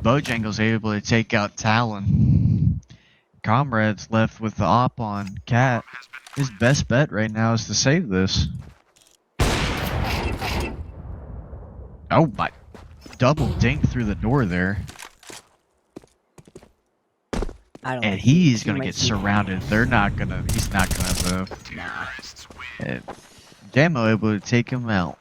Speaker 1: Bojangles able to take out Talon. Comrade's left with the Op on Cat. His best bet right now is to save this. Oh my. Double dink through the door there. And he's gonna get surrounded. They're not gonna. He's not gonna move.
Speaker 2: Nah.
Speaker 1: Damo able to take him out.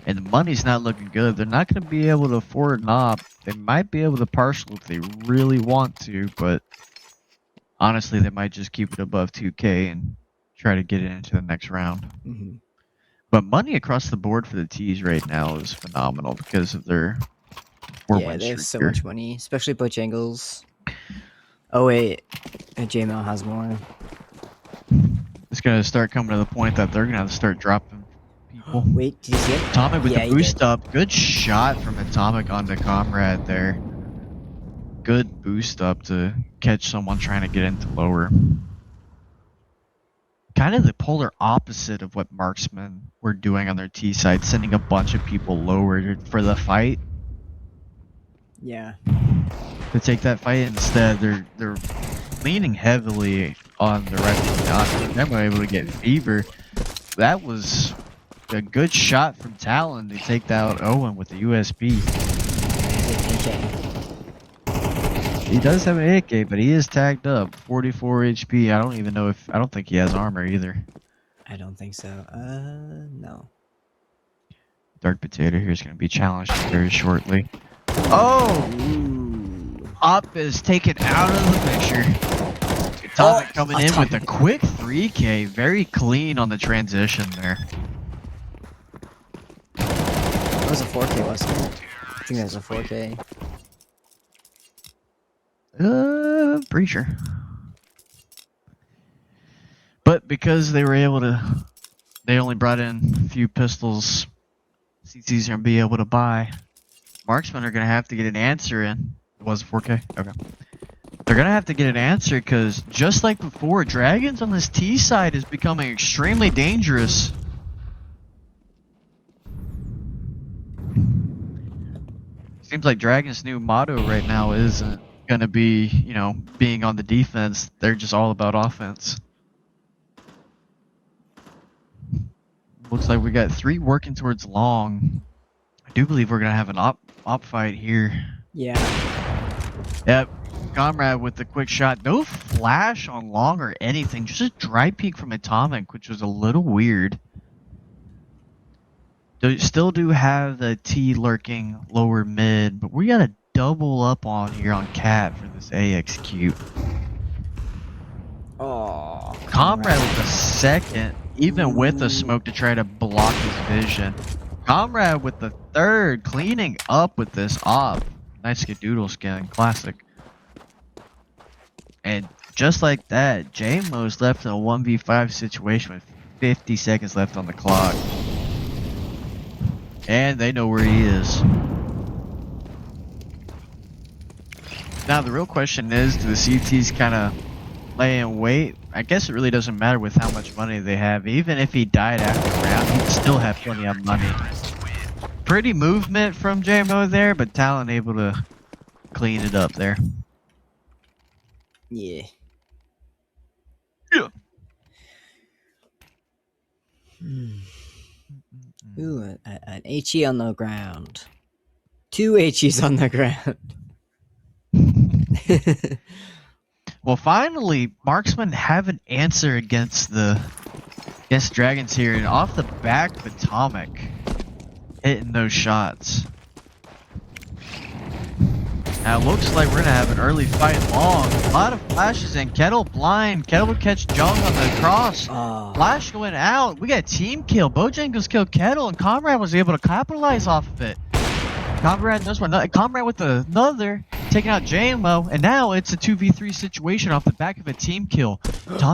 Speaker 1: And the money's not looking good. They're not gonna be able to afford an op. They might be able to partial if they really want to, but honestly, they might just keep it above 2K and try to get it into the next round.
Speaker 2: Mm-hmm.
Speaker 1: But money across the board for the T's right now is phenomenal because of their 4-win
Speaker 2: they have
Speaker 1: streak
Speaker 2: so
Speaker 1: here.
Speaker 2: much money, especially Bojangles. Oh wait, JML has more.
Speaker 1: It's gonna start coming to the point that they're gonna have to start dropping people.
Speaker 2: Wait, did you see it?
Speaker 1: Atomic with
Speaker 2: Yeah,
Speaker 1: the boost up. Good shot from Atomic onto Comrade there. Good boost up to catch someone trying to get into lower. Kind of the polar opposite of what Marksmen were doing on their T side, sending a bunch of people lower for the fight.
Speaker 2: Yeah.
Speaker 1: To take that fight instead, they're leaning heavily on the right. They're able to get Fever. That was a good shot from Talon to take out Owen with the USB. He does have an AK, but he is tagged up. 44 HP. I don't think he has armor either.
Speaker 2: I don't think so. No.
Speaker 1: Dark Potato here is going to be challenged very shortly. Oh!
Speaker 2: Ooh.
Speaker 1: Op is taken out of the picture. Atomic coming in with a quick 3K. Very clean on the transition there.
Speaker 2: That was a 4K, wasn't it? I think that was a 4K.
Speaker 1: Pretty sure. But because they were able to, they only brought in a few pistols CC's are going to be able to buy. Marksmen are going to have to get an answer in. It was 4K? Okay. They're going to have to get an answer because just like before, Dragons on this T side is becoming extremely dangerous. Seems like Dragon's new motto right now isn't going to be, you know, being on the defense. They're just all about offense. Looks like we got 3 working towards long. I do believe we're going to have an op fight here.
Speaker 2: Yeah.
Speaker 1: Yep. Comrade with the quick shot. No flash on long or anything. Just a dry peek from Atomic, which was a little weird. Still do have the T lurking lower mid, but we got to double up on here on Cat for this AXQ.
Speaker 2: Oh.
Speaker 1: Comrade with the second, even with the smoke to try to block his vision. Comrade with the third, cleaning up with this op. Nice skadoodle skin, classic. And just like that, JMO's left in a 1v5 situation with 50 seconds left on the clock. And they know where he is. Now the real question is, do the CTs kind of lay in wait? I guess it really doesn't matter with how much money they have. Even if he died after the round, he'd still have plenty of money. Pretty movement from JMO there, but Talon able to clean it up there.
Speaker 2: Yeah.
Speaker 1: Yeah.
Speaker 2: Ooh, an HE on the ground. 2 HEs on the ground.
Speaker 1: Well, finally, Marksmen have an answer against Dragons here, and off the back of Atomic, hitting those shots. Now it looks like we're gonna have an early fight long. A lot of flashes in. Kettle blind. Kettle will catch Jung on the cross. Flash going out. We got a team kill. Bojangles killed Kettle, and Comrade was able to capitalize off of it. Comrade knows one. Comrade with another, taking out JMO, and now it's a 2v3 situation off the back of a team kill.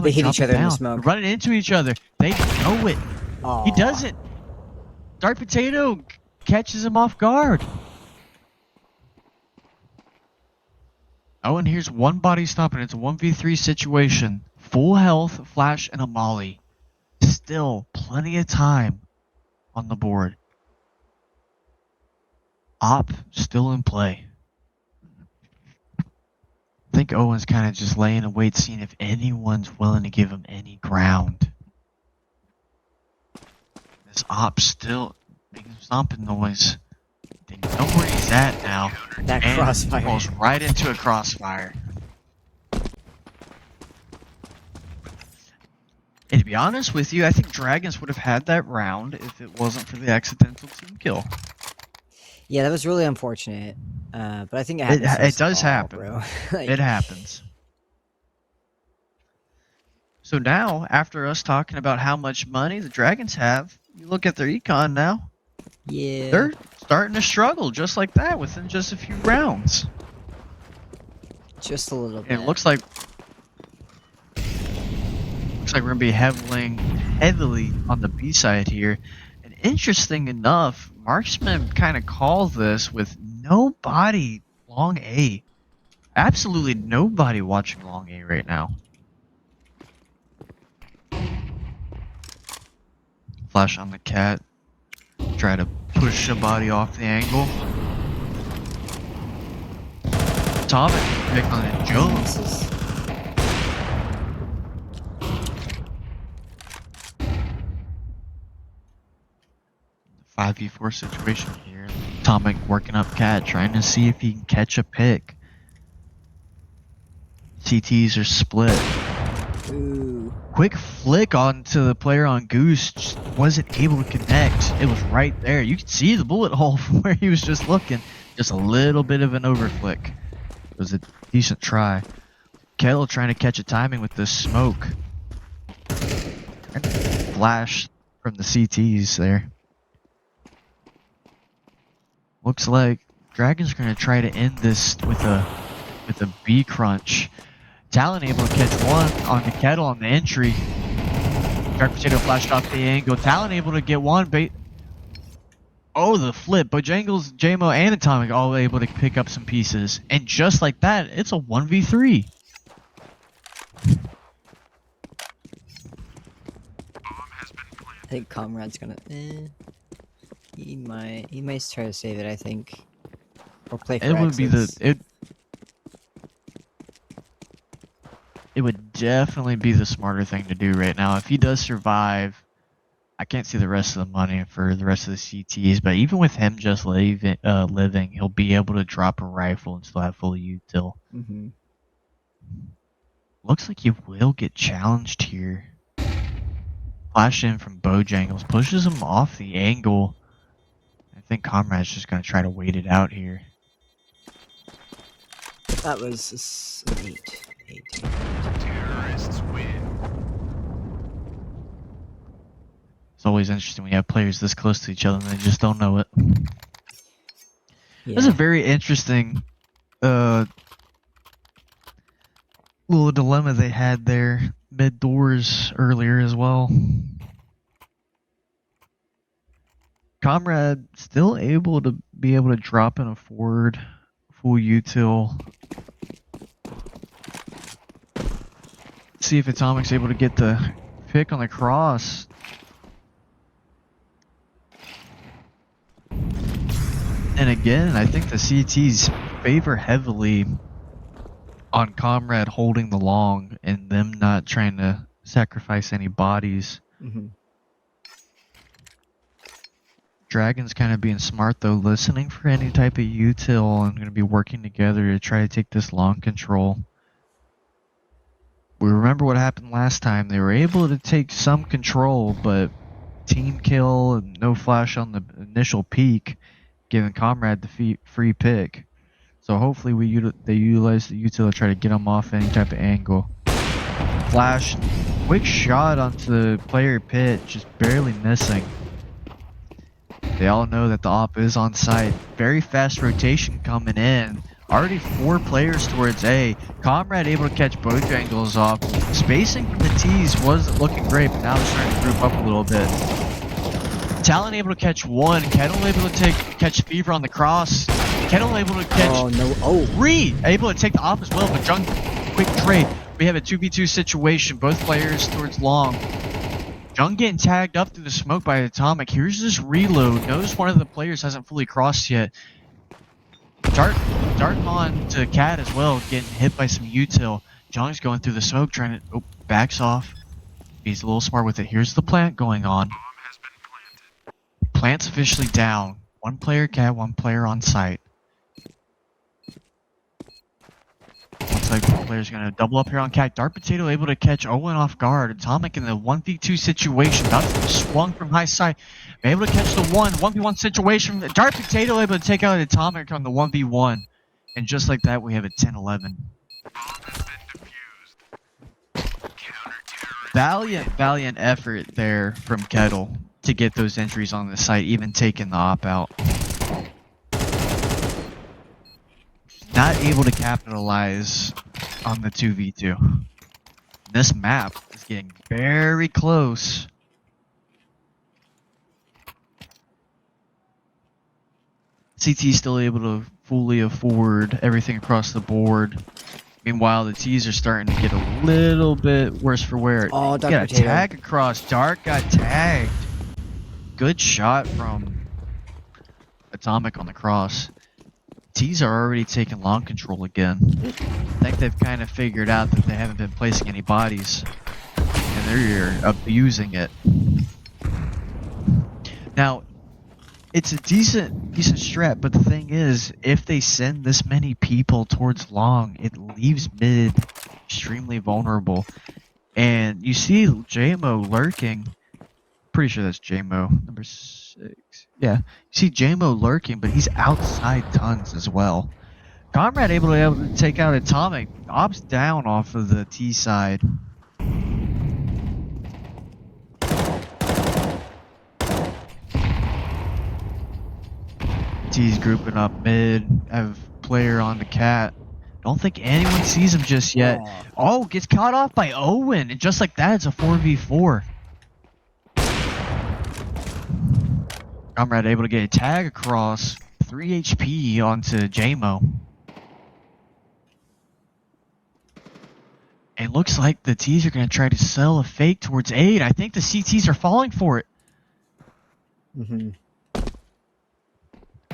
Speaker 2: They hit each other in the smoke.
Speaker 1: Running into each other. They know it. He doesn't. Dark Potato catches him off guard. Oh, and here's one body stop, and it's a 1v3 situation. Full health, flash, and a molly. Still plenty of time on the board. Op still in play. I think Owen's kind of just laying in wait, seeing if anyone's willing to give him any ground. This op still making some stomping noise. They know where he's at now.
Speaker 2: That
Speaker 1: and
Speaker 2: crossfire
Speaker 1: falls right into a crossfire. And to be honest with you, I think Dragons would have had that round if it wasn't for the accidental team kill.
Speaker 2: Yeah, that was really unfortunate. But I think it
Speaker 1: does happen.
Speaker 2: Bro.
Speaker 1: It happens. So now, after us talking about how much money the Dragons have, you look at their econ now.
Speaker 2: Yeah.
Speaker 1: They're starting to struggle just like that within just a few rounds.
Speaker 2: Just a little bit.
Speaker 1: And it looks like we're gonna be heavily on the B side here. And interesting enough, Marksmen kind of call this with nobody long A. Absolutely nobody watching long A right now. Flash on the cat. Try to push a body off the angle. Atomic pick on it. Jones. 5v4 situation here. Atomic working up Cat, trying to see if he can catch a pick. CTs are split.
Speaker 2: Ooh.
Speaker 1: Quick flick onto the player on Goose, just wasn't able to connect. It was right there. You could see the bullet hole from where he was just looking. Just a little bit of an overflick. It was a decent try. Kettle trying to catch a timing with this smoke. And flash from the CTs there. Looks like Dragon's gonna try to end this with a B crunch. Talon able to catch one on the Kettle on the entry. Dark Potato flashed off the angle. Talon able to get one bait. Oh, the flip. Bojangles, JMO, and Atomic all able to pick up some pieces. And just like that, it's a 1v3.
Speaker 2: I think Comrade's gonna. He might try to save it. I think, or play for
Speaker 1: It would be the
Speaker 2: exits.
Speaker 1: it would definitely be the smarter thing to do right now. If he does survive, I can't see the rest of the money for the rest of the CTs, but even with him just living, he'll be able to drop a rifle and still have full util. Looks like he will get challenged here. Flash in from Bojangles, pushes him off the angle. I think Comrade's just going to try to wait it out here.
Speaker 2: That was 8.
Speaker 3: Terrorists win.
Speaker 1: It's always interesting when you have players this close to each other and they just don't know it.
Speaker 2: Yeah.
Speaker 1: That's a very interesting little dilemma they had there mid-doors earlier as well. Comrade still able to drop in a forward full util. See if Atomic's able to get the pick on the cross. And again, I think the CTs favor heavily on Comrade holding the long and them not trying to sacrifice any bodies. Dragon's kind of being smart though, listening for any type of util and going to be working together to try to take this long control. We remember what happened last time. They were able to take some control, but team kill and no flash on the initial peak, giving Comrade the free pick. So hopefully they utilize the util to try to get him off any type of angle. Flash, quick shot onto the player pit, just barely missing. They all know that the op is on site. Very fast rotation coming in. Already 4 players towards A. Comrade able to catch both angles off. Spacing from the T's wasn't looking great, but now they're starting to group up a little bit. Talon able to catch 1. Kettle able to catch Fever on the cross. Kettle able to catch 3. Able to take the op as well, but Jung, quick trade. We have a 2v2 situation. Both players towards long. Jung getting tagged up through the smoke by Atomic. Here's this reload. Notice one of the players hasn't fully crossed yet. Dart on to Cat as well, getting hit by some util. Jung's going through the smoke, trying to backs off. He's a little smart with it. Here's the plant going on. Plant's officially down. 1 player Cat, 1 player on site. Looks like the player's gonna double up here on Cat. Dark Potato able to catch Owen off guard. Atomic in the 1v2 situation. About to be swung from high side. Able to catch the 1v1 situation. Dark Potato able to take out Atomic on the 1v1. And just like that, we have a 10-11. Valiant effort there from Kettle to get those entries on the site, even taking the op out. Not able to capitalize on the 2v2. This map is getting very close. CT still able to fully afford everything across the board. Meanwhile, the T's are starting to get a little bit worse for wear.
Speaker 2: Oh, Dark
Speaker 1: Got a
Speaker 2: Potato.
Speaker 1: tag across. Dark got tagged. Good shot from Atomic on the cross. T's are already taking long control again. I think they've kind of figured out that they haven't been placing any bodies. And they're abusing it. Now, it's a decent strat, but the thing is, if they send this many people towards long, it leaves mid extremely vulnerable. And you see JMO lurking. Pretty sure that's JMO, number 6. Yeah, you see JMO lurking, but he's outside tons as well. Comrade able to take out Atomic. Ops down off of the T side. T's grouping up mid. Have player on the Cat. Don't think anyone sees him just yet. Oh, gets caught off by Owen, and just like that, it's a 4v4. Comrade able to get a tag across. 3 HP onto JMO. It looks like the T's are going to try to sell a fake towards 8. I think the CTs are falling for it.
Speaker 2: Mm-hmm.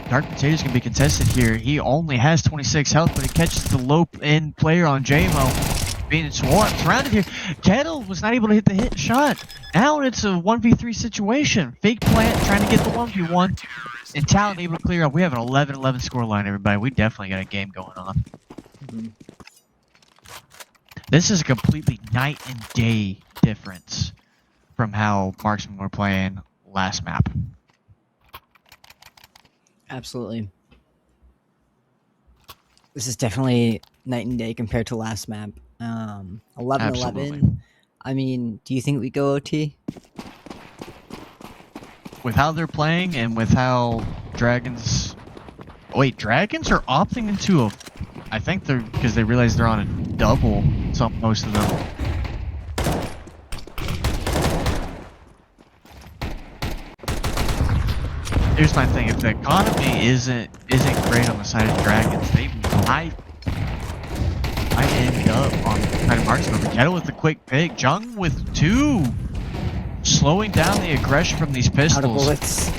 Speaker 1: Dark Potato's going to be contested here. He only has 26 health, but he catches the low-end player on JMO. Being surrounded here. Kettle was not able to hit the hit shot. Now it's a 1v3 situation. Fake plant trying to get the 1v1. And Talon able to clear up. We have an 11-11 scoreline, everybody. We definitely got a game going on.
Speaker 2: Mm-hmm.
Speaker 1: This is a completely night and day difference from how Marksmen were playing last map.
Speaker 2: Absolutely. This is definitely night and day compared to last map. 11-11.
Speaker 1: Absolutely.
Speaker 2: I mean, do you think we go OT?
Speaker 1: With how they're playing and with how Dragons... Wait, Dragons are opting into a... I think they're... because they realize they're on a double, most of them. Here's my thing, if the economy isn't great on the side of Dragons, they might end up on the side of Marksmen. Kettle with the quick pick, Jung with 2, slowing down the aggression from these pistols.
Speaker 2: Out of bullets.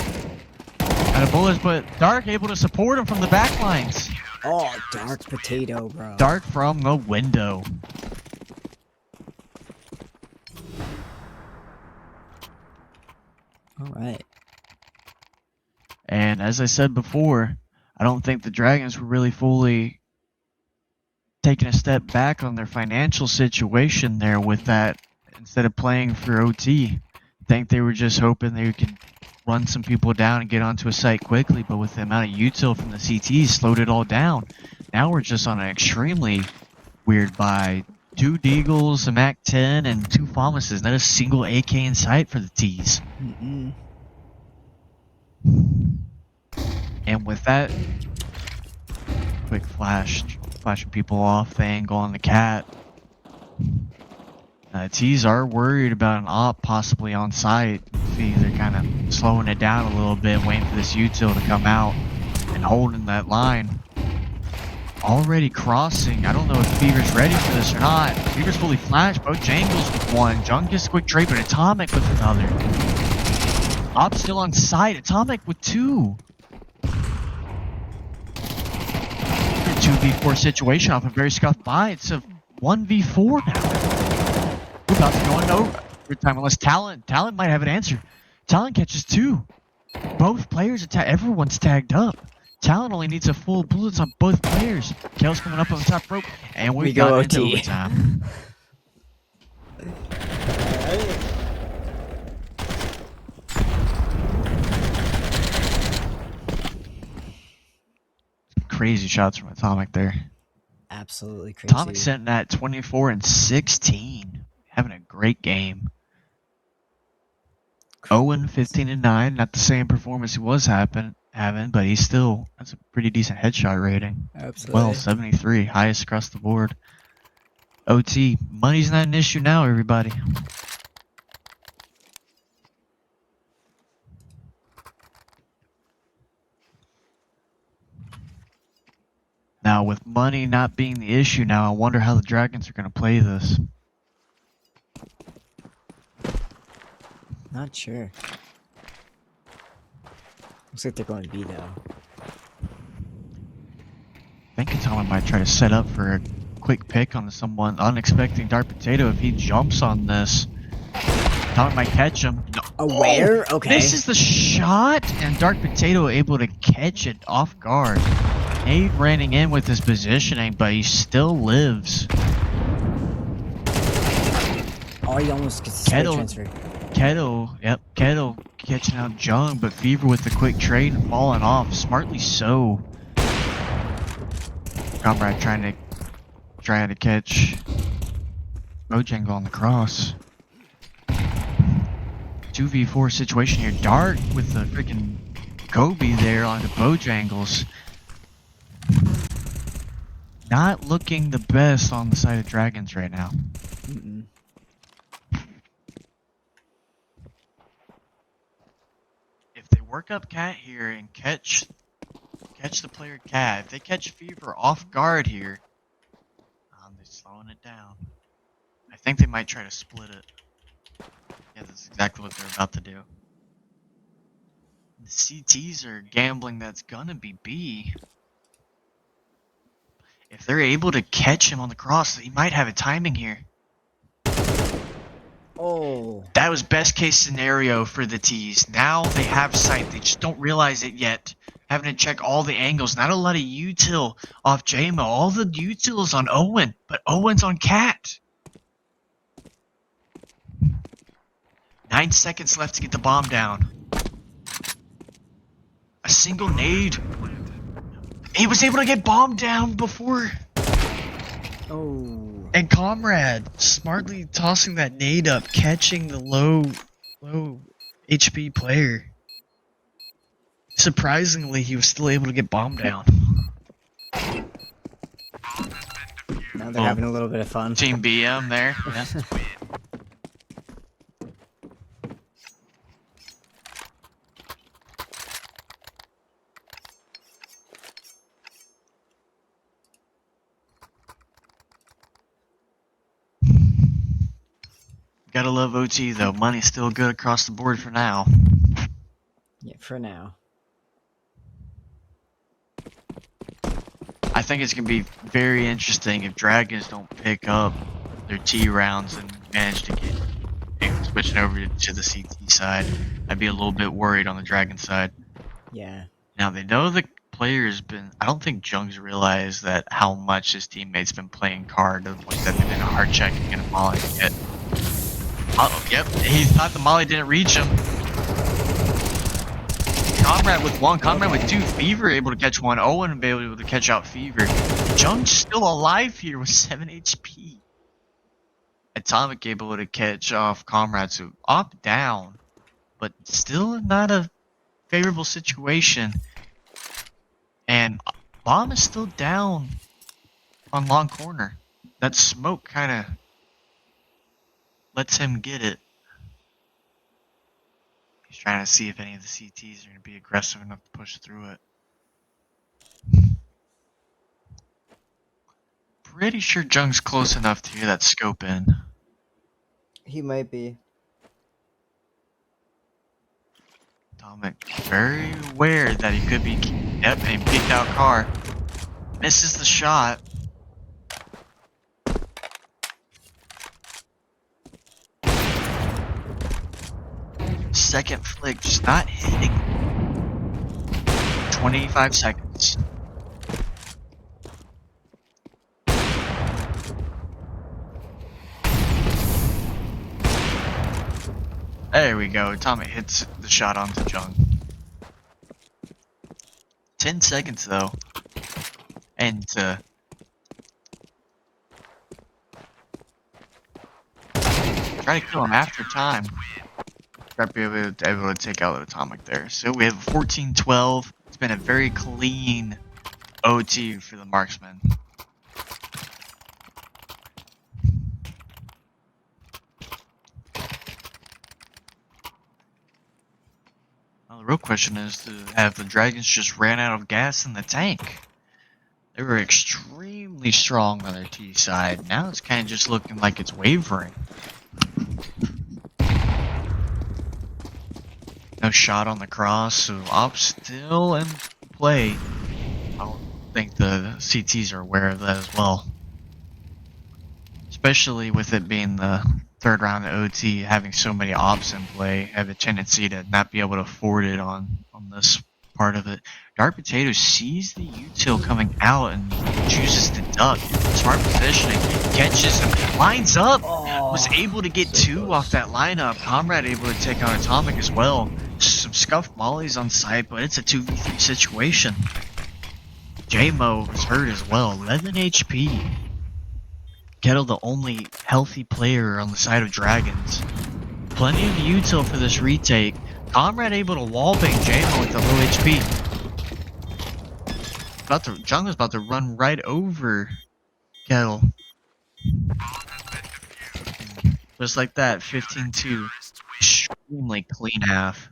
Speaker 1: Out of bullets, but Dark able to support him from the back lines.
Speaker 2: Oh, Dark Potato, bro.
Speaker 1: Dark from the window.
Speaker 2: All right.
Speaker 1: And as I said before, I don't think the Dragons were really fully taking a step back on their financial situation there with that. Instead of playing for OT, I think they were just hoping they could run some people down and get onto a site quickly, but with the amount of util from the CTs, slowed it all down. Now we're just on an extremely weird buy. 2 Deagles, a MAC-10, and 2 FAMASes. Not a single AK in sight for the T's.
Speaker 2: Mm-mm.
Speaker 1: And with that quick flashing people off, the angle on the cat. T's are worried about an op possibly on site. See, they're kind of slowing it down a little bit, waiting for this util to come out and holding that line. Already crossing. I don't know if Fever's ready for this or not. Fever's fully flashed. Both Jangles with 1. Jung gets a quick trade, but Atomic with another. Op still on site. Atomic with 2. 2v4 situation off a very scuffed buy. It's a 1v4 now. We're about to go into overtime unless Talon might have an answer. Talon catches 2. Both players everyone's tagged up. Talon only needs a full bullets on both players. Kale's coming up on the top rope, and we
Speaker 2: go
Speaker 1: got into
Speaker 2: OT.
Speaker 1: overtime. Crazy shots from Atomic there.
Speaker 2: Absolutely crazy.
Speaker 1: Atomic sitting at 24 and 16, having a great game. 0 15 and 9, not the same performance he was having, but he's still, that's a pretty decent headshot rating.
Speaker 2: Absolutely.
Speaker 1: Well, 73, highest across the board. OT, money's not an issue now, everybody. Now, with money not being the issue now, I wonder how the Dragons are going to play this.
Speaker 2: Not sure. Looks like they're going to be though.
Speaker 1: I think Atomic might try to set up for a quick pick on someone unexpecting Dark Potato if he jumps on this. Atomic might catch him. No.
Speaker 2: Aware?
Speaker 1: Oh,
Speaker 2: okay.
Speaker 1: This is the shot, and Dark Potato able to catch it off guard. Nate running in with his positioning, but he still lives.
Speaker 2: Oh, he almost gets a straight transfer.
Speaker 1: Kettle catching out Jung, but Fever with the quick trade and falling off. Smartly so. Comrade trying to catch Bojangle on the cross. 2v4 situation here. Dark with the freaking Kobe there onto Bojangles. Not looking the best on the side of Dragons right now.
Speaker 2: Mm-mm.
Speaker 1: If they work up Cat here and catch the player Cat. If they catch Fever off guard here, they're slowing it down. I think they might try to split it. Yeah, that's exactly what they're about to do. The CTs are gambling that's gonna be B. If they're able to catch him on the cross, he might have a timing here.
Speaker 2: Oh.
Speaker 1: That was best case scenario for the T's. Now they have sight. They just don't realize it yet. Having to check all the angles. Not a lot of util off JMO. All the util is on Owen, but Owen's on Cat. 9 seconds left to get the bomb down. A single nade. He was able to get bomb down before.
Speaker 2: Oh.
Speaker 1: And Comrade smartly tossing that nade up, catching the low HP player. Surprisingly, he was still able to get bomb down.
Speaker 2: Now they're having a little bit of fun.
Speaker 1: Team BM there. Yeah. Gotta love OT though. Money's still good across the board for now.
Speaker 2: Yeah, for now.
Speaker 1: I think it's gonna be very interesting if Dragons don't pick up their T rounds and manage to get switching over to the CT side. I'd be a little bit worried on the Dragon side.
Speaker 2: Yeah.
Speaker 1: Now they know the player's been. I don't think Jung's realized that how much his teammates been playing card to the point that they've been hard checking and a molly yet. Oh, yep, he thought the molly didn't reach him. Comrade with one, Comrade with two, Fever able to catch one, Owen able to catch out Fever. Jung's still alive here with 7 HP. Atomic able to catch off Comrade, so up, down, but still not a favorable situation. And Bomb is still down on long corner. That smoke kind of lets him get it. He's trying to see if any of the CTs are going to be aggressive enough to push through it. Pretty sure Jung's close enough to hear that scope in.
Speaker 2: He might be.
Speaker 1: Atomic very aware that he could be. Yep, and he peeked out car. Misses the shot. Second flick, just not hitting. 25 seconds. There we go. Atomic hits the shot onto Jung. 10 seconds though. And try to kill him after time. Try to be able to take out the Atomic there. So we have 14-12. It's been a very clean OT for the Marksmen. Well, the real question is, have the Dragons just ran out of gas in the tank? They were extremely strong on their T side. Now it's kind of just looking like it's wavering. No shot on the cross, so Op's still in play. I don't think the CTs are aware of that as well. Especially with it being the third round of OT, having so many Ops in play, have a tendency to not be able to afford it on this part of it. Dark Potato sees the util coming out and chooses to duck. Smart positioning, catches him, lines up, was able to get two off that lineup. Comrade able to take on Atomic as well. Some scuffed mollies on site, but it's a 2v3 situation. JMO was hurt as well, 11 HP. Kettle the only healthy player on the side of Dragons. Plenty of util for this retake. Comrade able to wallbang JMO with the low HP. Jung was about to run right over Kettle. Just like that, 15-2. Extremely clean half.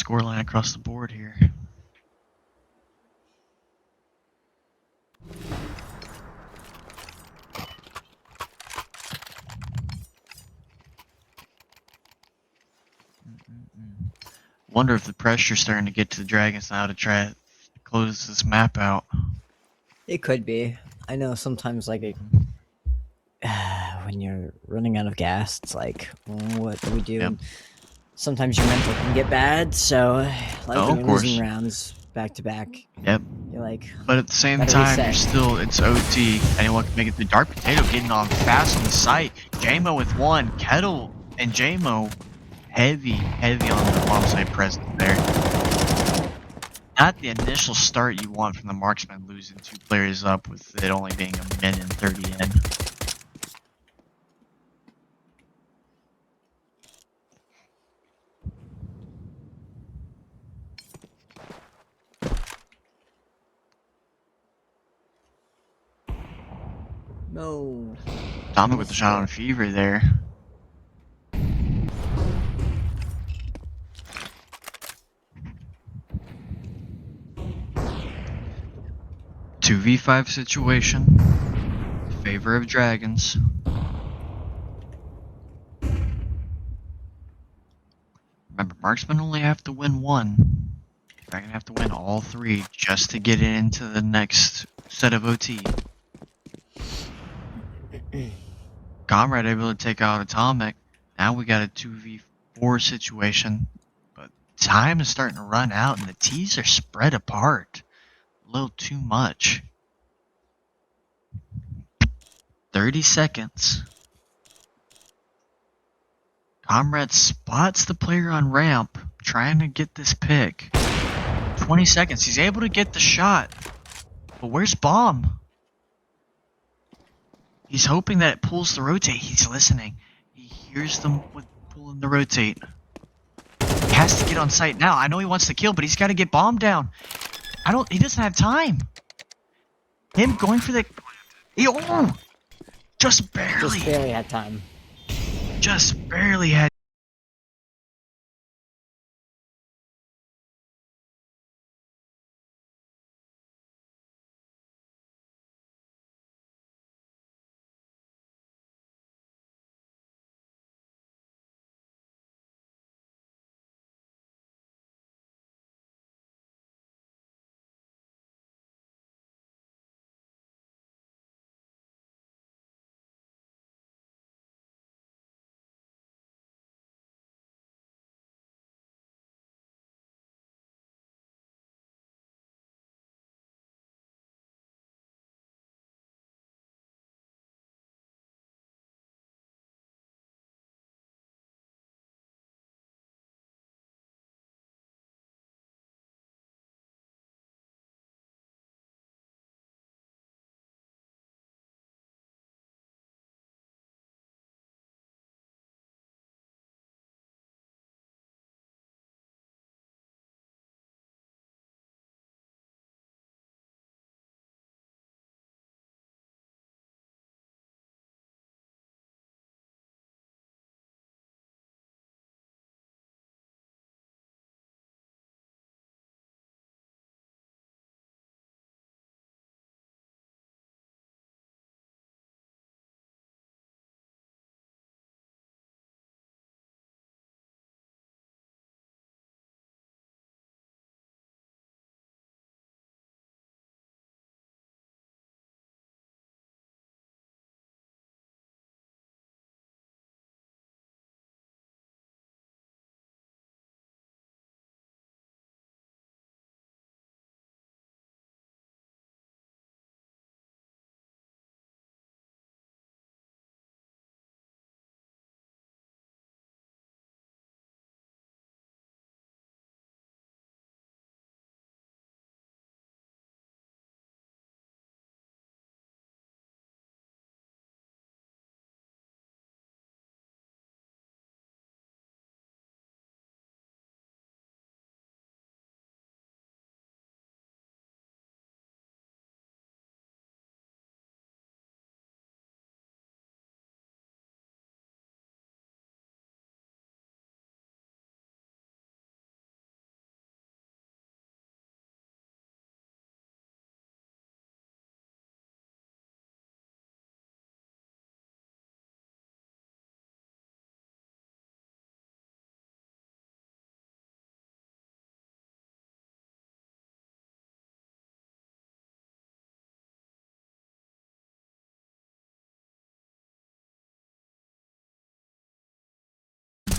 Speaker 1: scoreline across the board here. Wonder if the pressure's starting to get to the Dragons now to try to close this map out.
Speaker 2: It could be. I know sometimes like when you're running out of gas, it's like, what do we do?
Speaker 1: Yep.
Speaker 2: And sometimes your mental can get bad. So, like
Speaker 1: Oh,
Speaker 2: when
Speaker 1: of
Speaker 2: you're
Speaker 1: course.
Speaker 2: losing rounds back to back,
Speaker 1: Yep.
Speaker 2: you're like,
Speaker 1: But at the same
Speaker 2: gotta
Speaker 1: time,
Speaker 2: reset.
Speaker 1: you're still, it's OT. Anyone can make it. The Dark Potato getting on fast on the site. JMO with one. Kettle and JMO heavy on the bomb site presence there. Not the initial start you want from the Marksmen, losing 2 players up with it only being a minute and 30 in.
Speaker 2: No.
Speaker 1: Dominic with the shot on Fever there. Two v5 situation. Favor of Dragons. Remember, Marksmen only have to win 1. Dragon have to win all 3 just to get it into the next set of OT. Comrade able to take out Atomic. Now we got a 2v4 situation. But time is starting to run out and the T's are spread apart. A little too much. 30 seconds. Comrade spots the player on ramp, trying to get this pick. 20 seconds. He's able to get the shot. But where's Bomb? He's hoping that it pulls the rotate. He's listening. He hears them with pulling the rotate. He has to get on site now. I know he wants to kill, but he's got to get Bomb down. He doesn't have time. Him going for the... Oh! Just barely.
Speaker 2: Just barely had time.
Speaker 1: Just barely had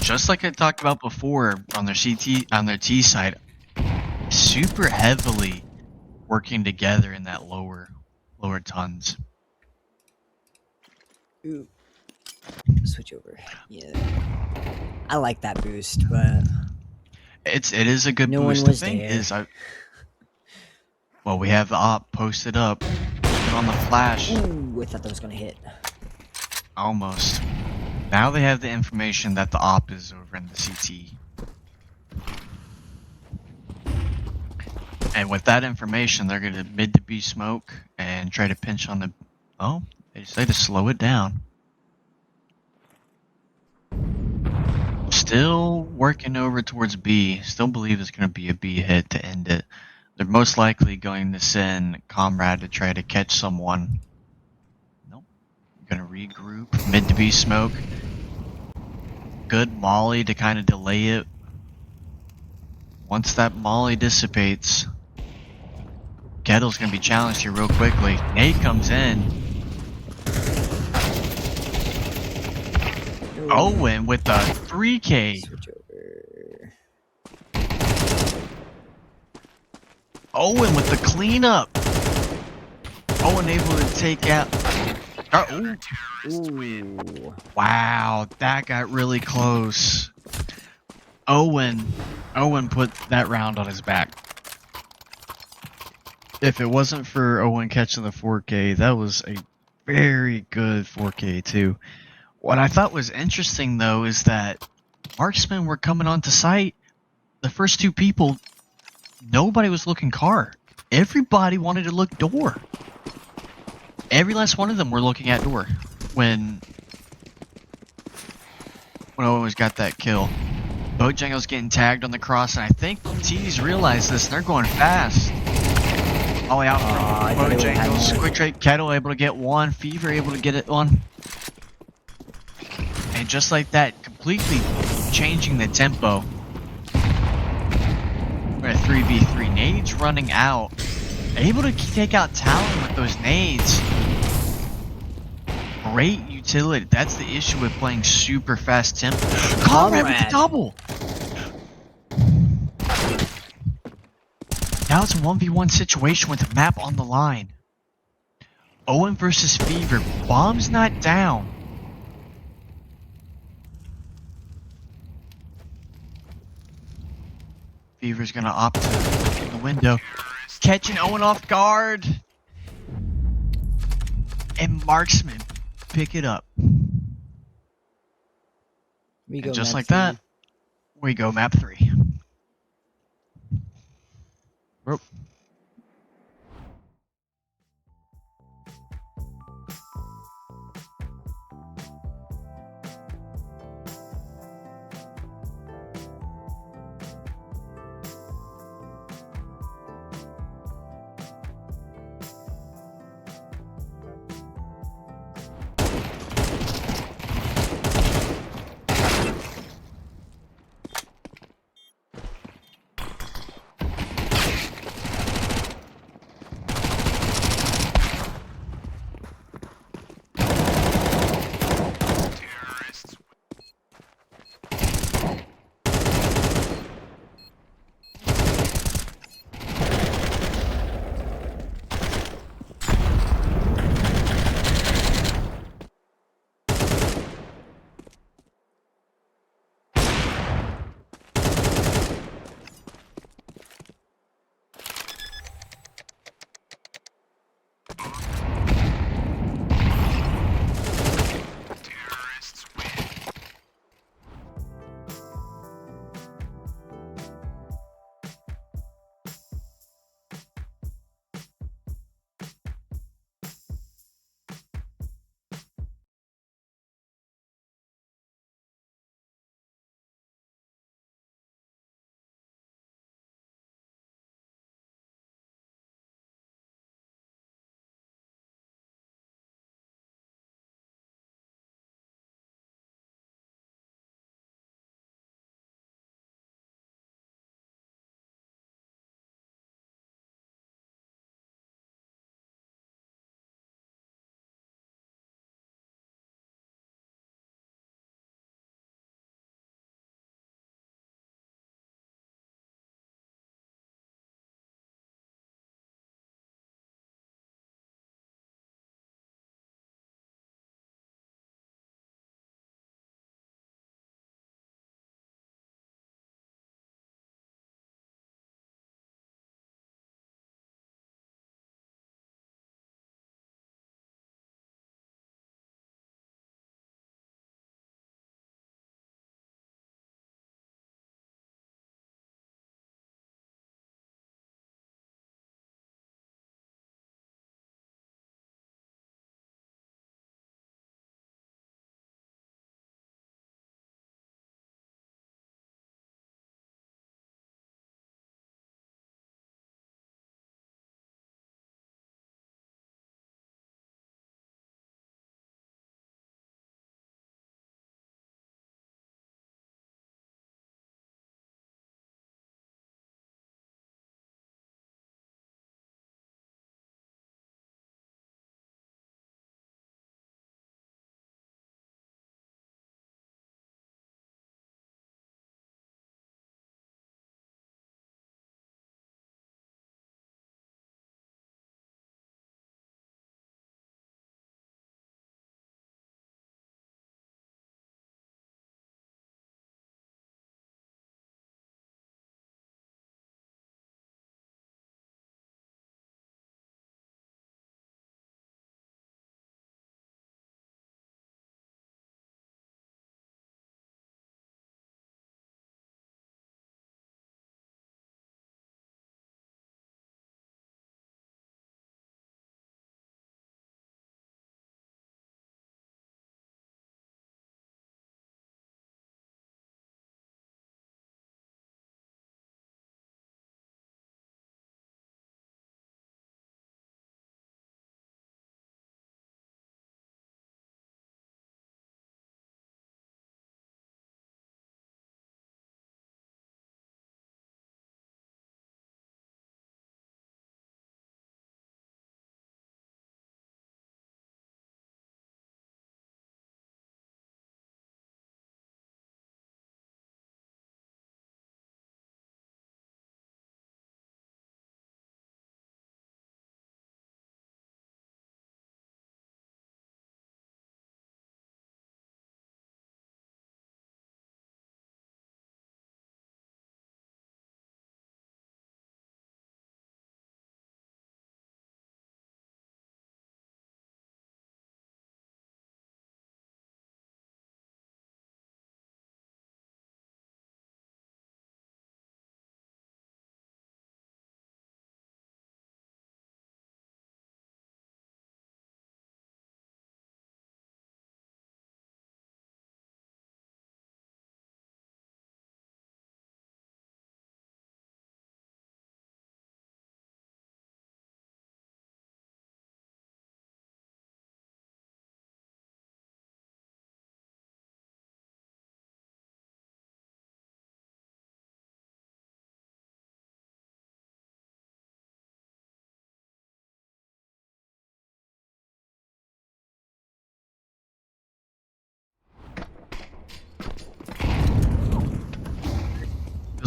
Speaker 1: just like I talked about before on their T side, super heavily working together in that lower tons.
Speaker 2: Ooh. Switch over. Yeah. I like that boost, but
Speaker 1: It is a good
Speaker 2: no one
Speaker 1: boost.
Speaker 2: was
Speaker 1: The thing
Speaker 2: there.
Speaker 1: is, well, we have the op posted up on the flash.
Speaker 2: Ooh, I thought that was gonna hit.
Speaker 1: Almost. Now they have the information that the op is over in the CT. And with that information, they're going to mid to B smoke and try to pinch on the... Oh, they say to slow it down. Still working over towards B. Still believe it's going to be a B hit to end it. They're most likely going to send Comrade to try to catch someone. Nope. Going to regroup. Mid to B smoke. Good molly to kind of delay it. Once that molly dissipates, Kettle's going to be challenged here real quickly. Nate comes in.
Speaker 2: Ooh.
Speaker 1: Owen with the 3K.
Speaker 2: Switch over.
Speaker 1: Owen with the cleanup. Owen able to take out.
Speaker 2: Ooh.
Speaker 1: Wow, that got really close. Owen put that round on his back. If it wasn't for Owen catching the 4K, that was a very good 4K too. What I thought was interesting though is that Marksmen were coming onto site. The first two people, nobody was looking car. Everybody wanted to look door. Every last one of them were looking at door when Owen was got that kill. Bojangles getting tagged on the cross, and I think T's realized this, and they're going fast. All the way out from Bojangles. Quick trade, Kettle able to get one, Fever able to get it one. And just like that, completely changing the tempo. We're at 3v3. Nades running out. Able to take out Talon with those nades. Great utility. That's the issue with playing super fast tempo. Comrade with the double! Now it's a 1v1 situation with the map on the line. Owen versus Fever. Bomb's not down. Fever's gonna opt to look in the window. Catching Owen off guard. And Marksmen pick it up. And just like that, we go map 3. Rope.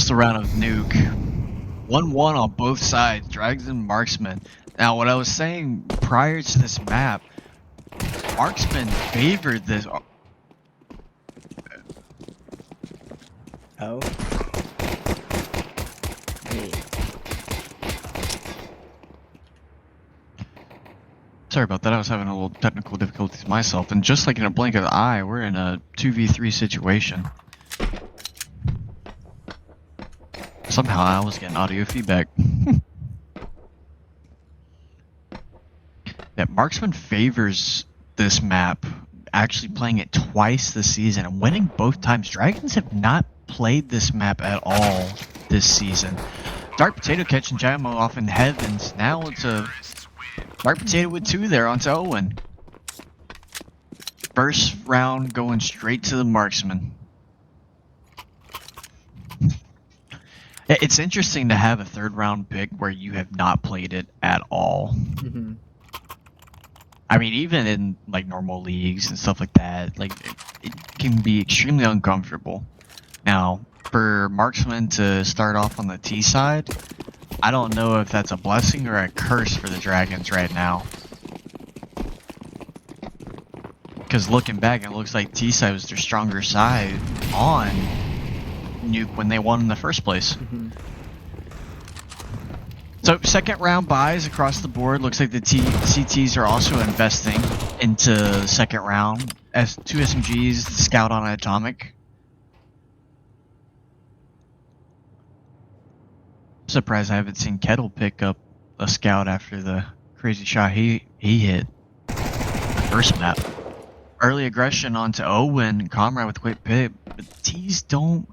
Speaker 1: pistol round of nuke. 1-1 on both sides, Dragons and Marksmen. Now, what I was saying prior to this map, Marksmen favored this.
Speaker 2: Oh. Wait.
Speaker 1: Sorry about that, I was having a little technical difficulties myself, and just like in a blink of the eye, we're in a 2v3 situation. Somehow I was getting audio feedback. That Marksman favors this map, actually playing it twice this season and winning both times. Dragons have not played this map at all this season. Dark Potato catching Jamo off in heavens. Now it's a Dark Potato with 2 there onto Owen. First round going straight to the Marksman. It's interesting to have a 3rd round pick where you have not played it at all.
Speaker 2: Mm-hmm.
Speaker 1: I mean, even in like normal leagues and stuff like that, like it can be extremely uncomfortable. Now, for Marksman to start off on the T side, I don't know if that's a blessing or a curse for the Dragons right now. Because looking back, it looks like T side was their stronger side on Nuke when they won in the first place.
Speaker 2: Mm-hmm.
Speaker 1: So 2nd round buys across the board. Looks like the CTs are also investing into the 2nd round. As 2 SMGs, the Scout on Atomic. Surprised I haven't seen Kettle pick up a Scout after the crazy shot he hit the first map. Early aggression onto Owen, Comrade with quick pick, but T's don't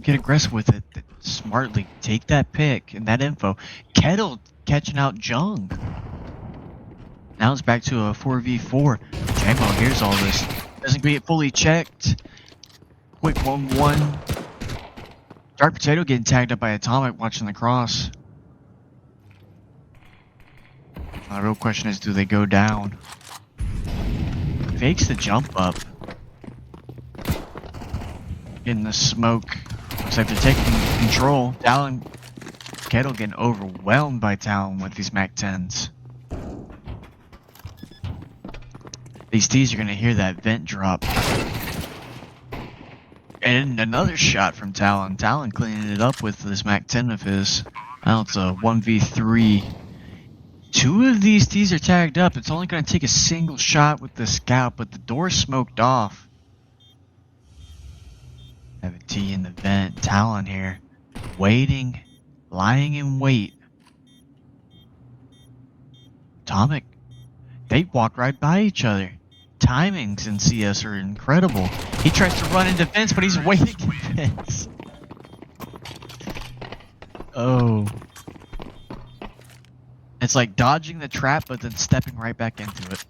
Speaker 1: get aggressive with it. Smartly take that pick and that info. Kettle catching out Jung. Now it's back to a 4v4. Jamo hears all this. Doesn't get fully checked. Quick 1-1. Dark Potato getting tagged up by Atomic watching the cross. The real question is, do they go down? Fakes the jump up. Getting the smoke. Looks like they're taking control. Talon, Kettle getting overwhelmed by Talon with these MAC-10s. These T's are going to hear that vent drop. And another shot from Talon. Talon cleaning it up with this MAC-10 of his. Now it's a 1v3. 2 of these T's are tagged up. It's only going to take a single shot with the Scout, but the door's smoked off. Have a T in the vent. Talon here. Waiting. Lying in wait. Atomic. They walk right by each other. Timings in CS are incredible. He tries to run in defense, but he's waiting in defense. Oh. It's like dodging the trap, but then stepping right back into it.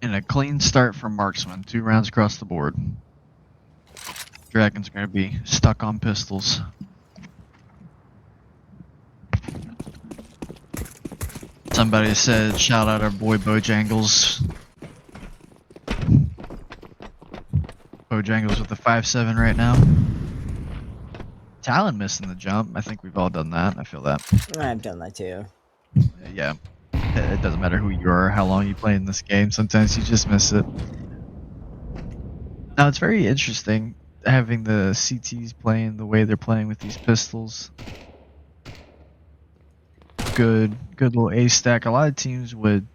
Speaker 1: And a clean start from Marksman. 2 rounds across the board. Dragons are going to be stuck on pistols. Somebody said, shout out our boy Bojangles. Bojangles with the 5-7 right now. Talon missing the jump. I think we've all done that. I feel that.
Speaker 2: I've done that too.
Speaker 1: Yeah. It doesn't matter who you are, how long you play in this game. Sometimes you just miss it. Now, it's very interesting having the CTs playing the way they're playing with these pistols. Good little A stack. A lot of teams would,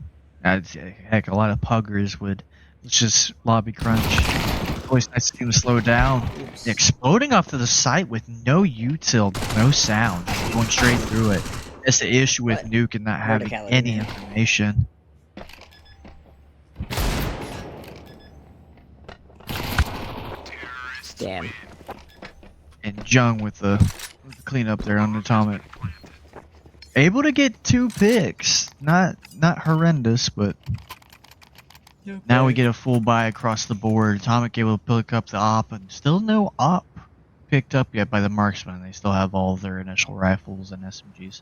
Speaker 1: heck, a lot of puggers would, let's just lobby crunch. Always nice to see them slow down. Exploding off to the site with no util, no sound, going straight through it. That's the issue with Nuke and not having any information.
Speaker 2: Damn.
Speaker 1: And Jung with the cleanup there on Atomic. Able to get 2 picks. Not horrendous, but now we get a full buy across the board. Atomic able to pick up the op, and still no op picked up yet by the Marksmen. They still have all of their initial rifles and SMGs.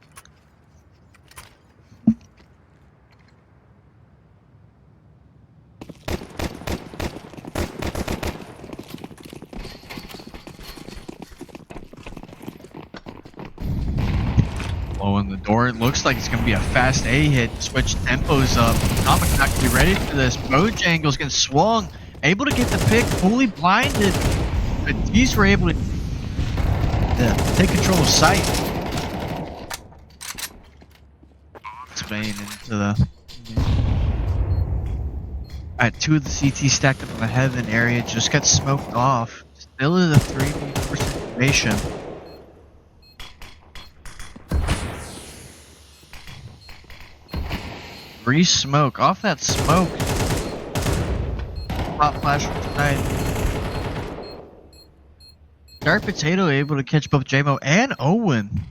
Speaker 1: Oh, and the door looks like it's going to be a fast A hit. Switch tempos up. Atomic not going to be ready for this. Bojangles getting swung. Able to get the pick. Fully blinded. But these were able to take control of sight. Spain into the... Alright, 2 of the CT stacked up in the heaven area just got smoked off. Still in the 3v4 situation. Re-smoke. Off that smoke. Pop flash from tonight. Dark Potato able to catch both JMO and Owen.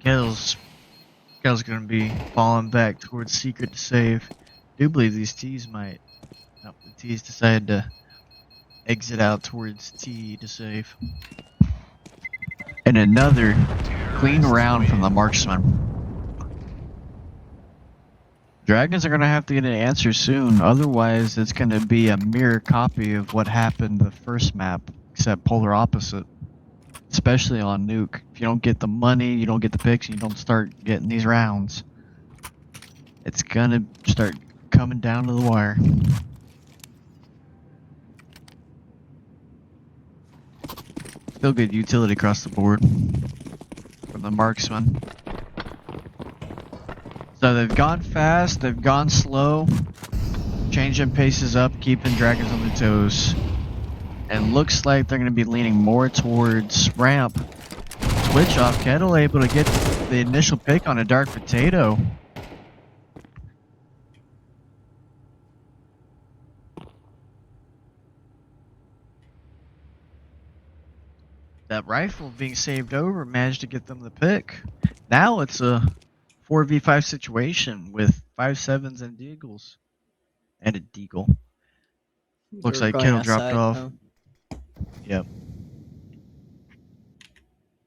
Speaker 1: Gale's gonna be falling back towards Secret to save. Do believe these T's might. Nope, the T's decided to exit out towards T to save. And another clean round from the Marksmen. Dragons are going to have to get an answer soon, otherwise it's going to be a mirror copy of what happened the first map, except polar opposite. Especially on Nuke. If you don't get the money, you don't get the picks, and you don't start getting these rounds, it's going to start coming down to the wire. Still good utility across the board from the Marksmen. So they've gone fast, they've gone slow, changing paces up, keeping Dragons on their toes. And looks like they're going to be leaning more towards ramp. Switch off, Kettle able to get the initial pick on a Dark Potato. That rifle being saved over managed to get them the pick. Now it's a 4v5 situation with 5.7s and deagles. And a deagle. Looks like Kettle dropped off.
Speaker 2: Oh.
Speaker 1: Yep.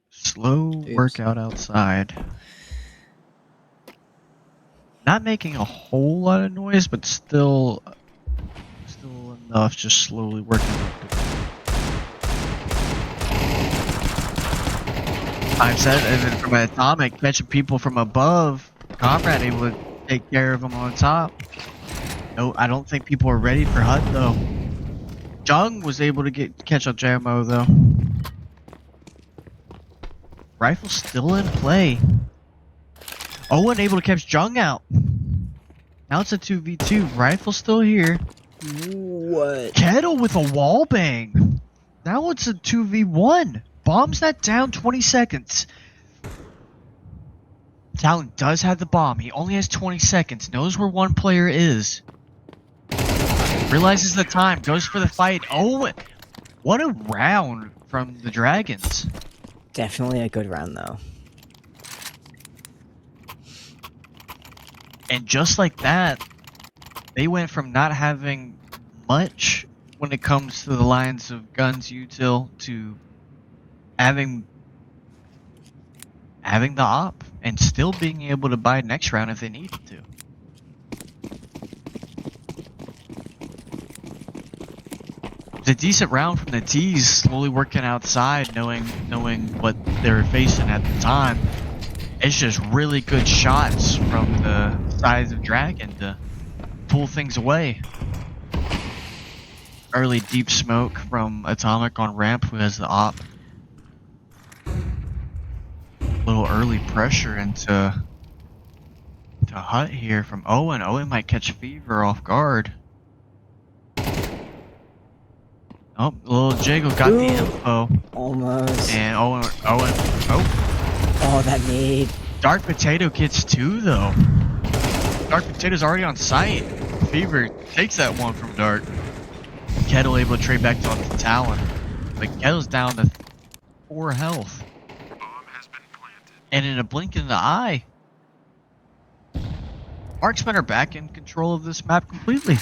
Speaker 1: Slow workout outside. Not making a whole lot of noise, but still enough, just slowly working. I've said, and then from an Atomic, catching people from above, Comrade able to take care of them on top. No, I don't think people are ready for HUD though. Jung was able to catch up JMO though. Rifle still in play. Owen able to catch Jung out. Now it's a 2v2. Rifle still here.
Speaker 2: What?
Speaker 1: Kettle with a wall bang. Now it's a 2v1. Bombs that down 20 seconds. Talon does have the bomb. He only has 20 seconds. Knows where one player is. Realizes the time. Goes for the fight. Oh, what a round from the Dragons.
Speaker 2: Definitely a good round though.
Speaker 1: And just like that, they went from not having much when it comes to the lines of guns util to having the op and still being able to buy next round if they needed to. It's a decent round from the T's, slowly working outside, knowing what they were facing at the time. It's just really good shots from the sides of Dragon to pull things away. Early deep smoke from Atomic on ramp, who has the op. Little early pressure into Hut here from Owen. Owen might catch Fever off guard. Oh, little Jiggle got the info.
Speaker 2: Almost.
Speaker 1: And Owen,
Speaker 2: Oh, that nade.
Speaker 1: Dark Potato gets 2 though. Dark Potato's already on site. Fever takes that one from Dark. Kettle able to trade back to the Talon. But Kettle's down to 4 health. And in a blink in the eye, Marksmen are back in control of this map completely.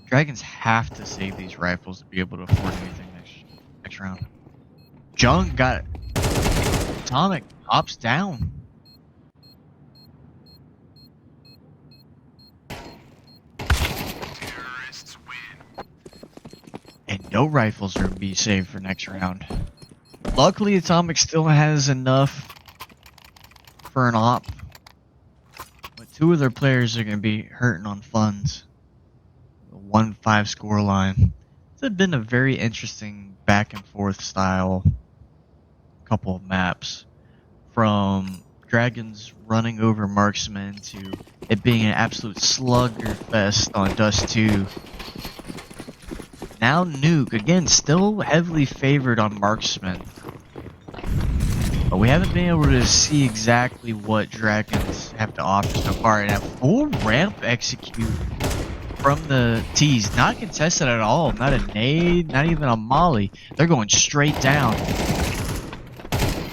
Speaker 1: Dragons have to save these rifles to be able to afford anything next round. Jung got Atomic, hops down.
Speaker 3: Terrorists win.
Speaker 1: And no rifles are going to be saved for next round. Luckily, Atomic still has enough for an op. But 2 of their players are going to be hurting on funds. 1-5 score line. It's been a very interesting back and forth style couple of maps. From Dragons running over Marksmen to it being an absolute slugger fest on Dust 2. Now Nuke, again, still heavily favored on Marksmen. But we haven't been able to see exactly what Dragons have to offer so far. And a full ramp execute from the T's. Not contested at all. Not a nade, not even a molly. They're going straight down.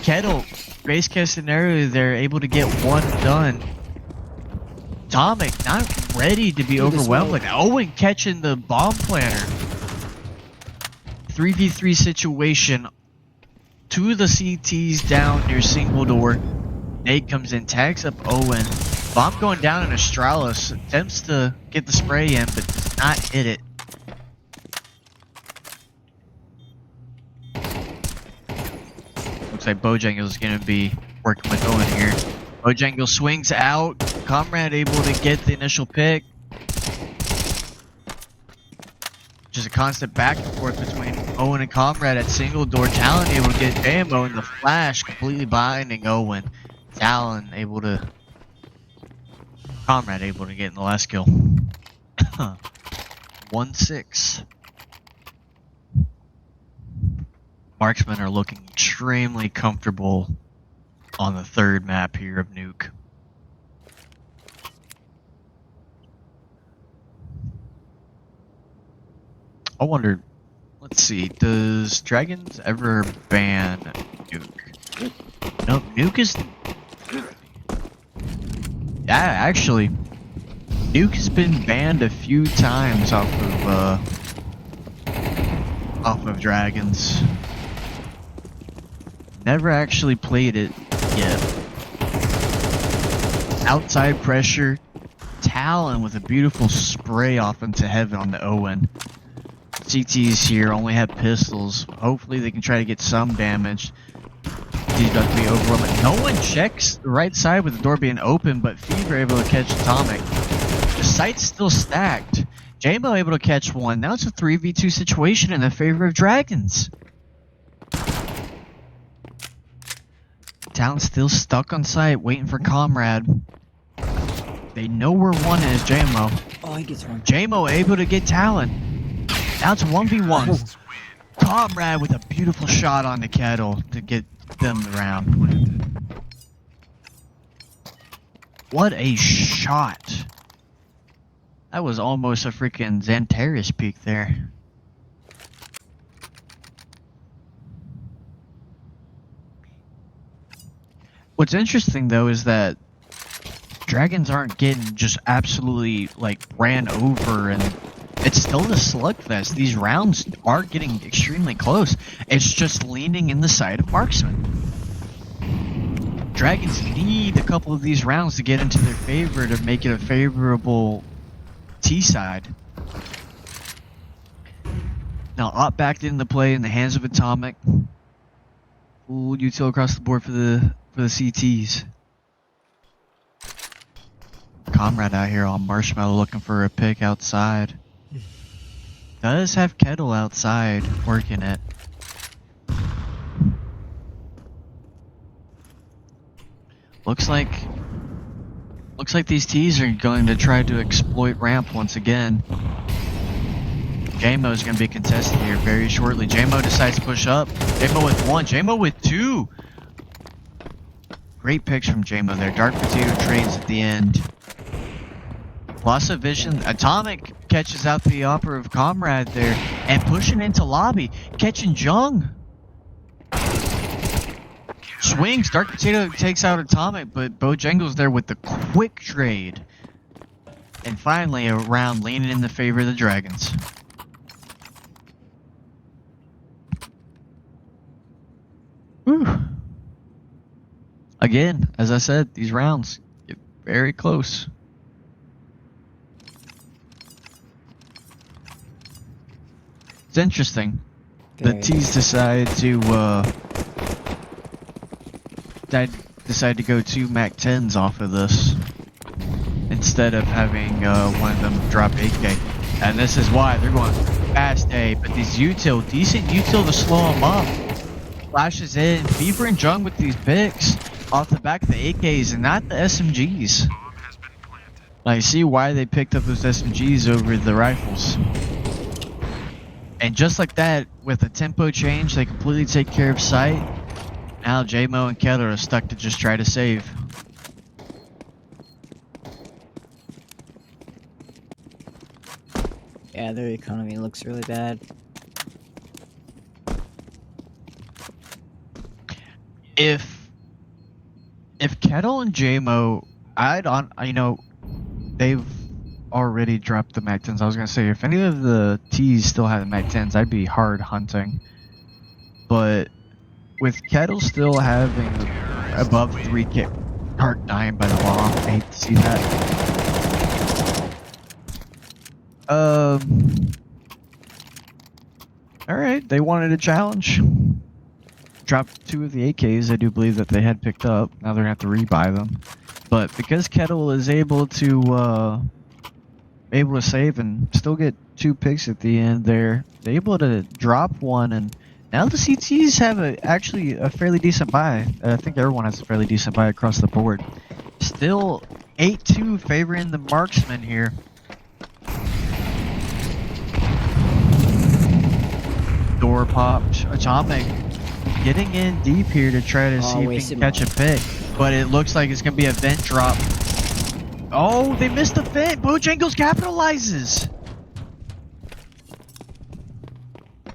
Speaker 1: Kettle, base case scenario, they're able to get one done. Atomic not ready to be overwhelmed like that. Owen catching the bomb planter. 3v3 situation. 2 of the CTs down near single door. Nate comes in, tags up Owen. Bomb going down in Astralis. Attempts to get the spray in, but does not hit it. Looks like Bojangles going to be working with Owen here. Bojangles swings out. Comrade able to get the initial pick. Just a constant back and forth between Owen and Comrade at single door. Talon able to get JMO in the flash, completely binding Owen. Talon able to... Comrade able to get in the last kill. 1-6. Marksmen are looking extremely comfortable on the 3rd map here of Nuke. I wonder, let's see, does Dragons ever ban Nuke? No, Nuke is... Yeah, actually, Nuke has been banned a few times off of Dragons. Never actually played it yet. Outside pressure, Talon with a beautiful spray off into heaven on the Owen. CTs here only have pistols. Hopefully they can try to get some damage. He's about to be overwhelming. No one checks the right side with the door being open, but Fever able to catch Atomic. The site's still stacked. JMO able to catch one. Now it's a 3v2 situation in the favor of Dragons. Talon's still stuck on site, waiting for Comrade. They know where one is, JMO.
Speaker 2: Oh, he gets one.
Speaker 1: JMO able to get Talon. Now it's 1v1. Comrade with a beautiful shot on the Kettle to get them the round. What a shot. That was almost a freaking Xantares peak there. What's interesting though is that Dragons aren't getting just absolutely like ran over, and it's still the slugfest. These rounds are getting extremely close. It's just leaning in the side of Marksmen. Dragons need a couple of these rounds to get into their favor to make it a favorable T side. Now Op backed into play in the hands of Atomic. Full util across the board for the CTs. Comrade out here on Marshmallow looking for a pick outside. Does have Kettle outside working it. Looks like these T's are going to try to exploit ramp once again. JMO is going to be contested here very shortly. JMO decides to push up. JMO with one. JMO with two. Great picks from JMO there. Dark Potato trades at the end. Loss of vision. Atomic catches out the operative Comrade there and pushing into lobby. Catching Jung. Swings. Dark Potato takes out Atomic, but Bojangles there with the quick trade. And finally a round leaning in the favor of the Dragons. Whew. Again, as I said, these rounds get very close. It's interesting. The T's decide to decided to go 2 MAC-10s off of this instead of having one of them drop AK. And this is why they're going fast A, but these util, decent util to slow them up. Flashes in, Fever and Jung with these picks off the back of the AKs and not the SMGs. I see why they picked up those SMGs over the rifles. And just like that, with a tempo change, they completely take care of sight. Now JMO and Kettle are stuck to just try to save.
Speaker 2: Yeah, their economy looks really bad.
Speaker 1: If Kettle and JMO, they've already dropped the MAC-10s. I was gonna say if any of the T's still had the MAC-10s, I'd be hard hunting. But with Kettle still having above 3K, Hart dying by the bomb, I hate to see that. Alright, they wanted a challenge. Dropped 2 of the AKs I do believe that they had picked up. Now they're gonna have to rebuy them. But because Kettle is able to save and still get 2 picks at the end there, they're able to drop one, and now the CTs have actually a fairly decent buy. I think everyone has a fairly decent buy across the board. Still 8-2 favoring the Marksmen here. Door popped. Atomic getting in deep here to try to see if he can catch a pick. But it looks like it's going to be a vent drop. Oh, they missed the vent. Bojangles capitalizes.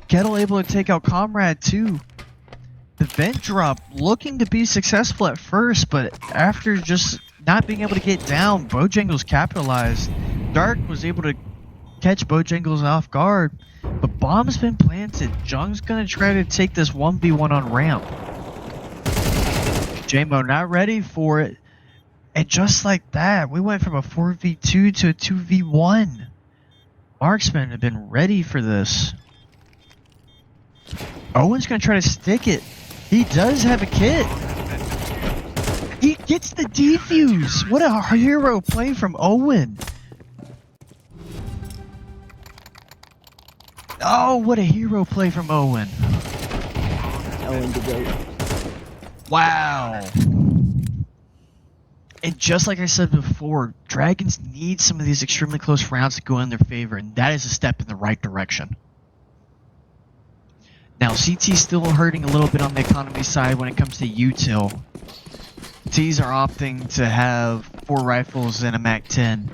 Speaker 1: Kettle able to take out Comrade too. The vent drop looking to be successful at first, but after just not being able to get down, Bojangles capitalized. Dark was able to catch Bojangles off guard, but bomb's been planted. Jung's gonna try to take this 1v1 on ramp. JMO not ready for it. And just like that, we went from a 4v2 to a 2v1. Marksmen have been ready for this. Owen's gonna try to stick it. He does have a kit. He gets the defuse. What a hero play from Owen. Oh, what a hero play from Owen.
Speaker 2: Owen to go.
Speaker 1: Wow. And just like I said before, Dragons need some of these extremely close rounds to go in their favor, and that is a step in the right direction. Now, CT's still hurting a little bit on the economy side when it comes to util. T's are opting to have 4 rifles and a MAC-10.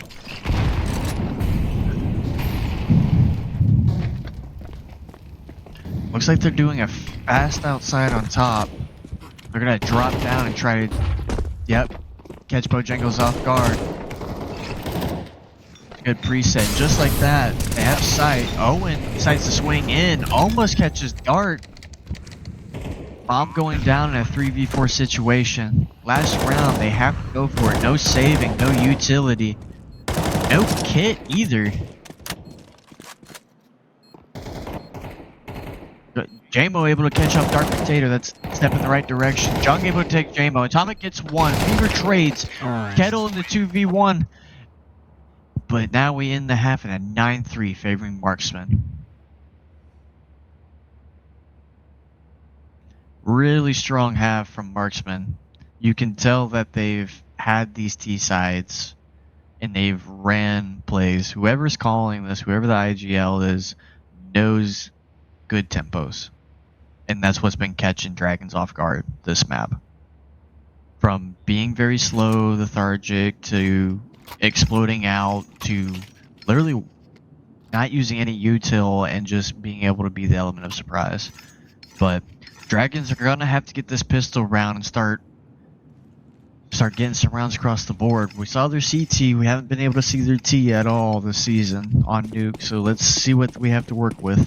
Speaker 1: Looks like they're doing a fast outside on top. They're gonna drop down and try to, catch Bojangles off guard. Good preset. Just like that, they have sight. Owen decides to swing in, almost catches Dart. Bomb going down in a 3v4 situation. Last round, they have to go for it. No saving, no utility. No kit either. JMO able to catch up Dark Potato. That's a step in the right direction. Jung able to take JMO. Atomic gets 1. Fever trades. Kettle in the 2v1. But now we end the half in a 9-3 favoring Marksmen. Really strong half from Marksmen. You can tell that they've had these T sides and they've ran plays. Whoever's calling this, whoever the IGL is, knows good tempos. And that's what's been catching Dragons off guard this map. From being very slow, lethargic, to exploding out, to literally not using any util and just being able to be the element of surprise. But Dragons are gonna have to get this pistol round and start getting some rounds across the board. We saw their CT, we haven't been able to see their T at all this season on Nuke, so let's see what we have to work with.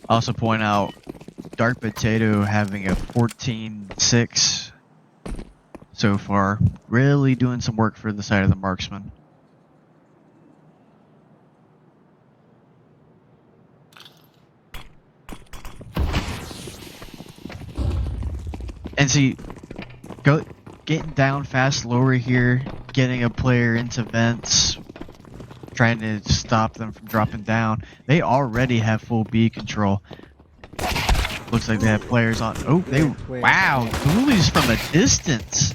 Speaker 1: Also point out, Dark Potato having a 14-6 so far. Really doing some work for the side of the Marksman. And see, getting down fast lower here, getting a player into vents, trying to stop them from dropping down. They already have full B control. Looks like they have players on. Oh, wow, ghoulies from a distance.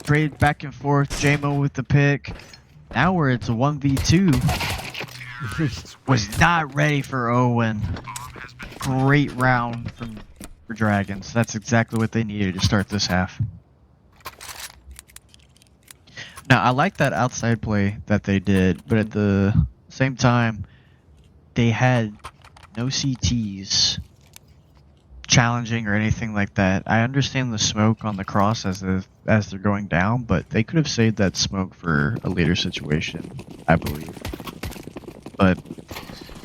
Speaker 1: Trade back and forth. JMO with the pick. Now we're it's a 1v2. Was not ready for Owen. Great round for Dragons. That's exactly what they needed to start this half. Now, I like that outside play that they did, but at the same time, they had no CTs challenging or anything like that. I understand the smoke on the cross as they're going down, but they could have saved that smoke for a later situation, I believe. But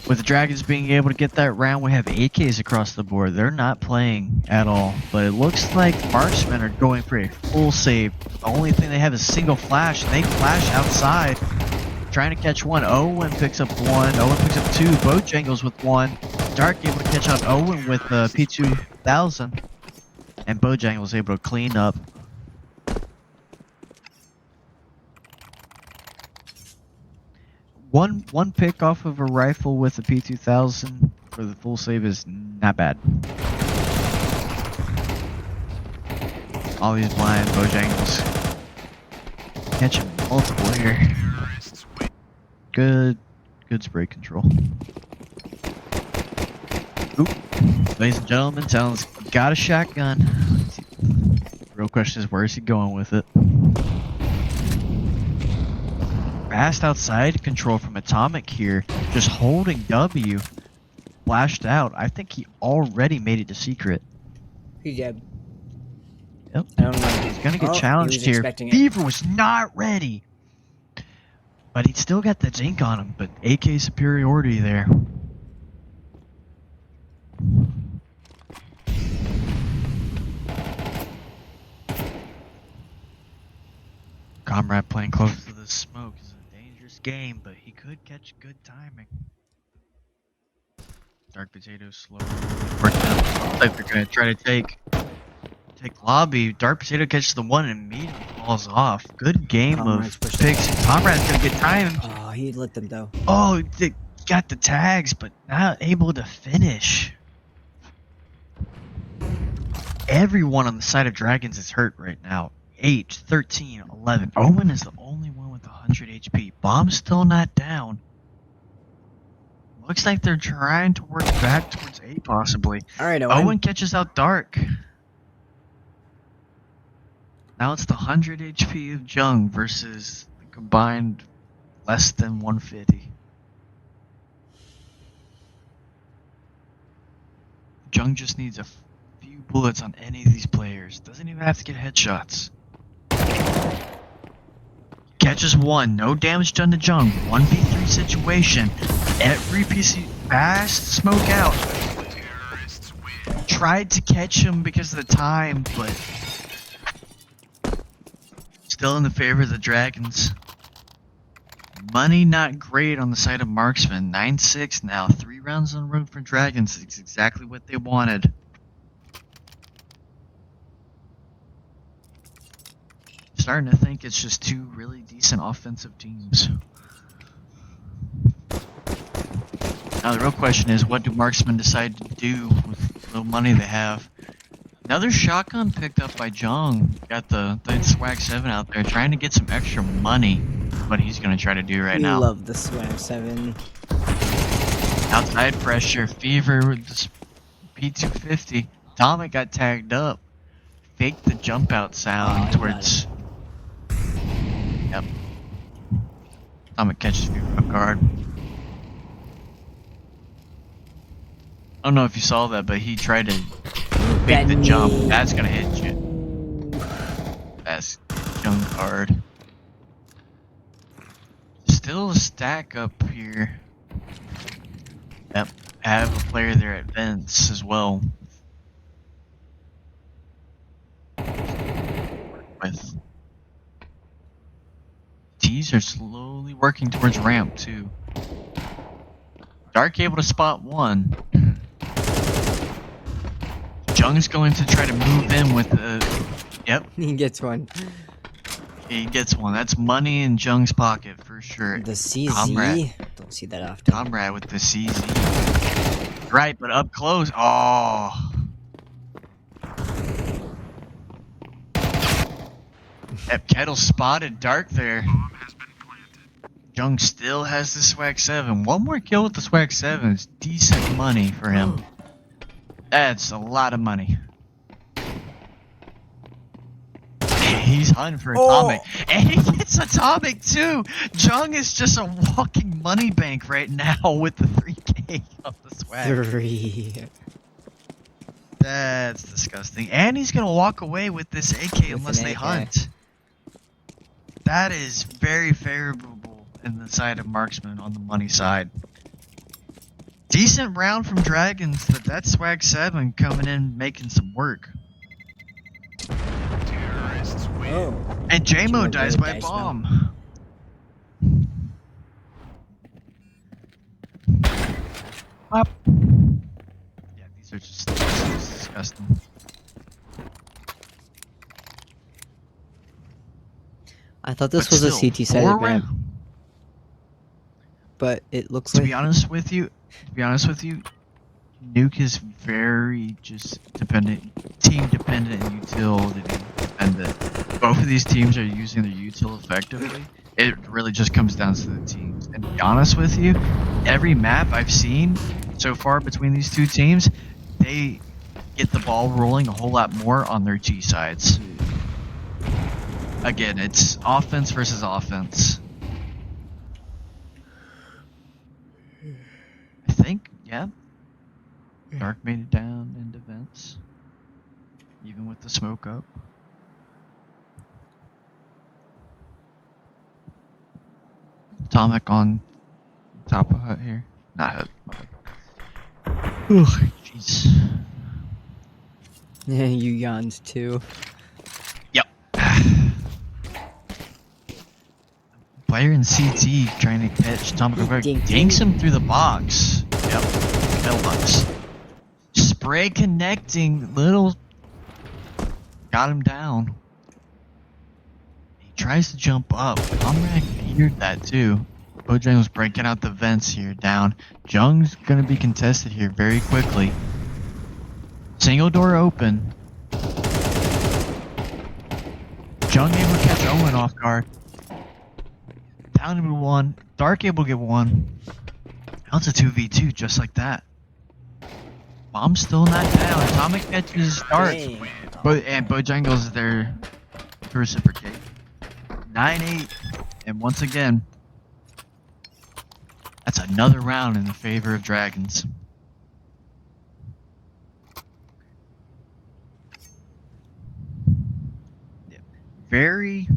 Speaker 1: with the Dragons being able to get that round, we have AKs across the board. They're not playing at all, but it looks like Marksmen are going for a full save. The only thing they have is single flash, and they flash outside, trying to catch one. Owen picks up one. Owen picks up two. Bojangles with one. Dark able to catch out Owen with the P2000, and Bojangles able to clean up. One pick off of a rifle with a P2000 for the full save is not bad. All these blind Bojangles catching multiple here. Good spray control. Oop. Ladies and gentlemen, Talon's got a shotgun. The real question is, where is he going with it? Fast outside control from Atomic here, just holding W. Flashed out. I think he already made it to secret.
Speaker 2: He did.
Speaker 1: Yep.
Speaker 2: I don't know.
Speaker 1: He's gonna get challenged
Speaker 2: he was
Speaker 1: here.
Speaker 2: expecting it.
Speaker 1: Fever was not ready, but he still got the zinc on him. But AK superiority there. Comrade playing close to the smoke is a dangerous game, but he could catch good timing. Dark Potato slow. Working up. Looks like they're gonna try to take lobby. Dark Potato catches the one and immediately falls off. Good game
Speaker 2: Comrade's
Speaker 1: of
Speaker 2: pushed
Speaker 1: picks. Comrade's gonna get timed.
Speaker 2: Oh, he lit them though.
Speaker 1: Oh, they got the tags, but not able to finish. Everyone on the side of Dragons is hurt right now. 8, 13, 11. Owen is the only one with 100 HP. Bomb's still not down. Looks like they're trying to work back towards A possibly.
Speaker 2: Alright,
Speaker 1: Owen catches out Dark. Now it's the 100 HP of Jung versus the combined less than 150. Jung just needs a few bullets on any of these players. Doesn't even have to get headshots. Catches one, no damage done to Jung. 1v3 situation. Every PC fast smoke out. Tried to catch him because of the time, but still in the favor of the Dragons. Money not great on the side of Marksmen. 9-6 now. 3 rounds on the road for Dragons. It's exactly what they wanted. Starting to think it's just two really decent offensive teams. Now the real question is, what do Marksmen decide to do with the little money they have? Another shotgun picked up by Jung. Got the Swag 7 out there trying to get some extra money. What he's going to try to do right now.
Speaker 2: I love the Swag 7.
Speaker 1: Outside pressure. Fever with the P250. Atomic got tagged up. Faked the jump out sound towards... Yep. Atomic catches Fever off guard. I don't know if you saw that, but he tried to fake the jump. That's gonna hit you. That's Jung card. Still a stack up here. Yep. I have a player there at vents as well. With T's are slowly working towards ramp too. Dark able to spot one. Jung's going to try to move in with the... Yep,
Speaker 2: He gets one.
Speaker 1: he gets one. That's money in Jung's pocket for sure.
Speaker 2: The CZ.
Speaker 1: Comrade.
Speaker 2: Don't see that often.
Speaker 1: Comrade with the CZ. Right, but up close. Oh. Yep, Kettle spotted Dark there.
Speaker 3: Bomb has been planted.
Speaker 1: Jung still has the swag 7. One more kill with the swag 7 is decent money for him. That's a lot of money. He's hunting for Atomic. And he gets Atomic too! Jung is just a walking money bank right now with the 3K of the swag.
Speaker 2: 3.
Speaker 1: That's disgusting. And he's gonna walk away with this AK
Speaker 2: With
Speaker 1: unless
Speaker 2: an
Speaker 1: they
Speaker 2: AK.
Speaker 1: hunt. That is very favorable in the side of Marksmen on the money side. Decent round from Dragons, but that swag 7 coming in making some work.
Speaker 3: Terrorists win.
Speaker 2: Oh.
Speaker 1: And JMO
Speaker 2: Jimo
Speaker 1: dies
Speaker 2: did
Speaker 1: by a
Speaker 2: dice now.
Speaker 1: bomb. Up. Yeah, these are just disgusting.
Speaker 2: I thought this
Speaker 1: But
Speaker 2: was a
Speaker 1: still,
Speaker 2: CT sided map,
Speaker 1: round-
Speaker 2: but it looks
Speaker 1: To
Speaker 2: like
Speaker 1: be honest with you, Nuke is very just team dependent and utility dependent. Both of these teams are using their util effectively. It really just comes down to the teams. And to be honest with you, every map I've seen so far between these two teams, they get the ball rolling a whole lot more on their G sides. Again, it's offense versus offense. I think, yeah. Dark made it down into vents. Even with the smoke up. Atomic on top of hut here. Not hut. My bad. Ugh, jeez.
Speaker 2: Yeah, you yawned too.
Speaker 1: Yep. Player in CT trying to catch Atomic over.
Speaker 2: Dink,
Speaker 1: Dinks
Speaker 2: dink.
Speaker 1: him through the box. Yep. Mailbox. Spray connecting. Little. Got him down. He tries to jump up. Comrade heard that too. Bojangles breaking out the vents here down. Jung's gonna be contested here very quickly. Single door open. Jung able to catch Owen off guard. Down to one. Dark able to get one. Now it's a 2v2 just like that. Bomb's still not down. Atomic catches Dark.
Speaker 2: Dang.
Speaker 1: And Bojangles is there to reciprocate. 9-8. And once again, that's another round in the favor of Dragons. Yeah. Very,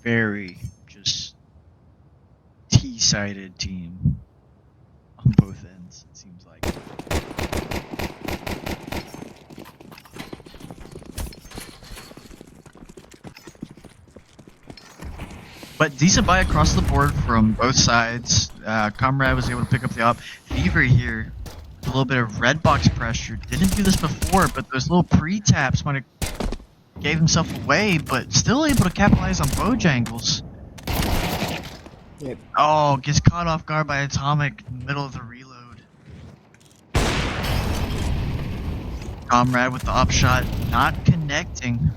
Speaker 1: very just T-sided team on both ends, it seems like. But decent buy across the board from both sides. Comrade was able to pick up the op. Fever here, with a little bit of red box pressure. Didn't do this before, but those little pre-taps might have gave himself away, but still able to capitalize on Bojangles.
Speaker 2: Yep.
Speaker 1: Oh, gets caught off guard by Atomic in the middle of the reload. Comrade with the op shot, not connecting.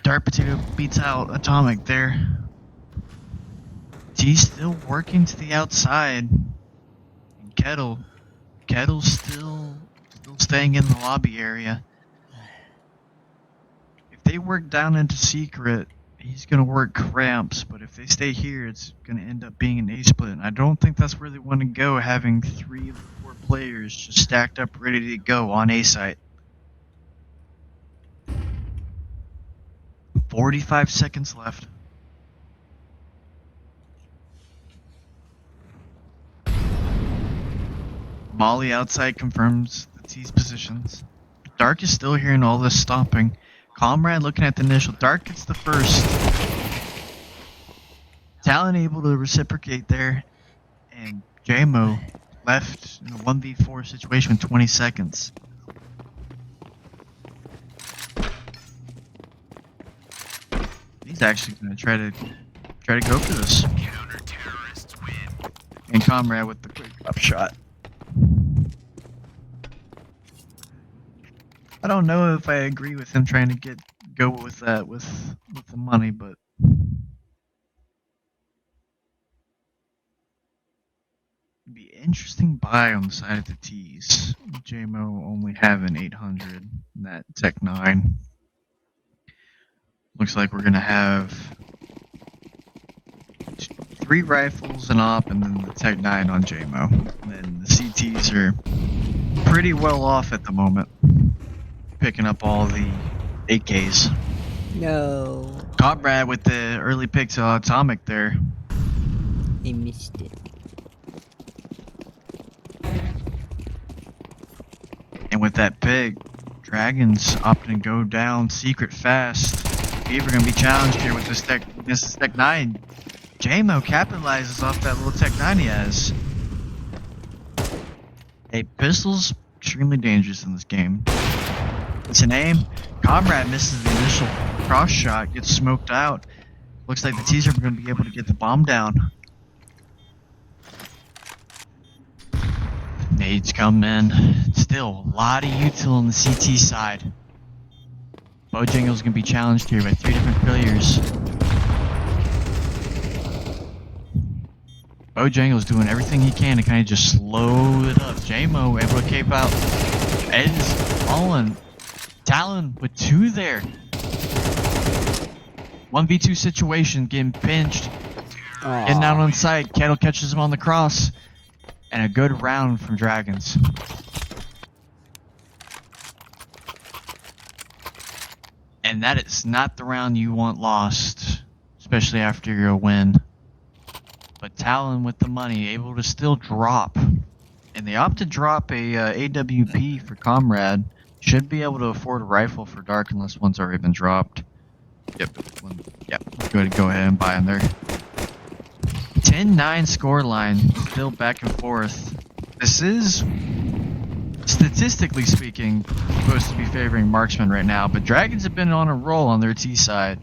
Speaker 1: Dark Potato beats out Atomic there. He's still working to the outside. And Kettle's still staying in the lobby area. If they work down into secret, he's gonna work cramps, but if they stay here, it's gonna end up being an A-split. And I don't think that's where they want to go, having 3 of the 4 players just stacked up ready to go on A site. 45 seconds left. Molly outside confirms the T's positions. Dark is still hearing all this stomping. Comrade looking at the initial. Dark gets the first. Talon able to reciprocate there. And JMO left in a 1v4 situation with 20 seconds. He's actually going to try to go for this.
Speaker 3: Counter-terrorists win.
Speaker 1: And Comrade with the quick up shot. I don't know if I agree with him trying to go with that with the money, but it'd be interesting buy on the side of the T's. JMO only having 800 in that Tech 9. Looks like we're gonna have 3 rifles and op, and then the Tech 9 on JMO. And then the CTs are pretty well off at the moment, picking up all the AKs.
Speaker 2: No.
Speaker 1: Comrade with the early pick to Atomic there.
Speaker 2: He missed it.
Speaker 1: And with that pick, Dragons opting to go down secret fast. Beaver gonna be challenged here with this Tech 9. JMO capitalizes off that little Tech 9 he has. Hey, pistol's extremely dangerous in this game. It's an aim. Comrade misses the initial cross shot, gets smoked out. Looks like the T's are going to be able to get the bomb down. Nades come in. Still, a lot of util on the CT side. Bojangles going to be challenged here by 3 different players. Bojangles doing everything he can to kind of just slow it up. JMO able to cape out. Ed's falling. Talon with 2 there. 1v2 situation, getting pinched. Getting out on sight. Kettle catches him on the cross. And a good round from Dragons. And that is not the round you want lost, especially after your win. But Talon with the money, able to still drop. And they opt to drop a AWP for Comrade. Should be able to afford a rifle for Dark unless one's already been dropped. Yep. Go ahead and buy him there. 10-9 score line, still back and forth. This is, statistically speaking, supposed to be favoring Marksmen right now, but Dragons have been on a roll on their T side.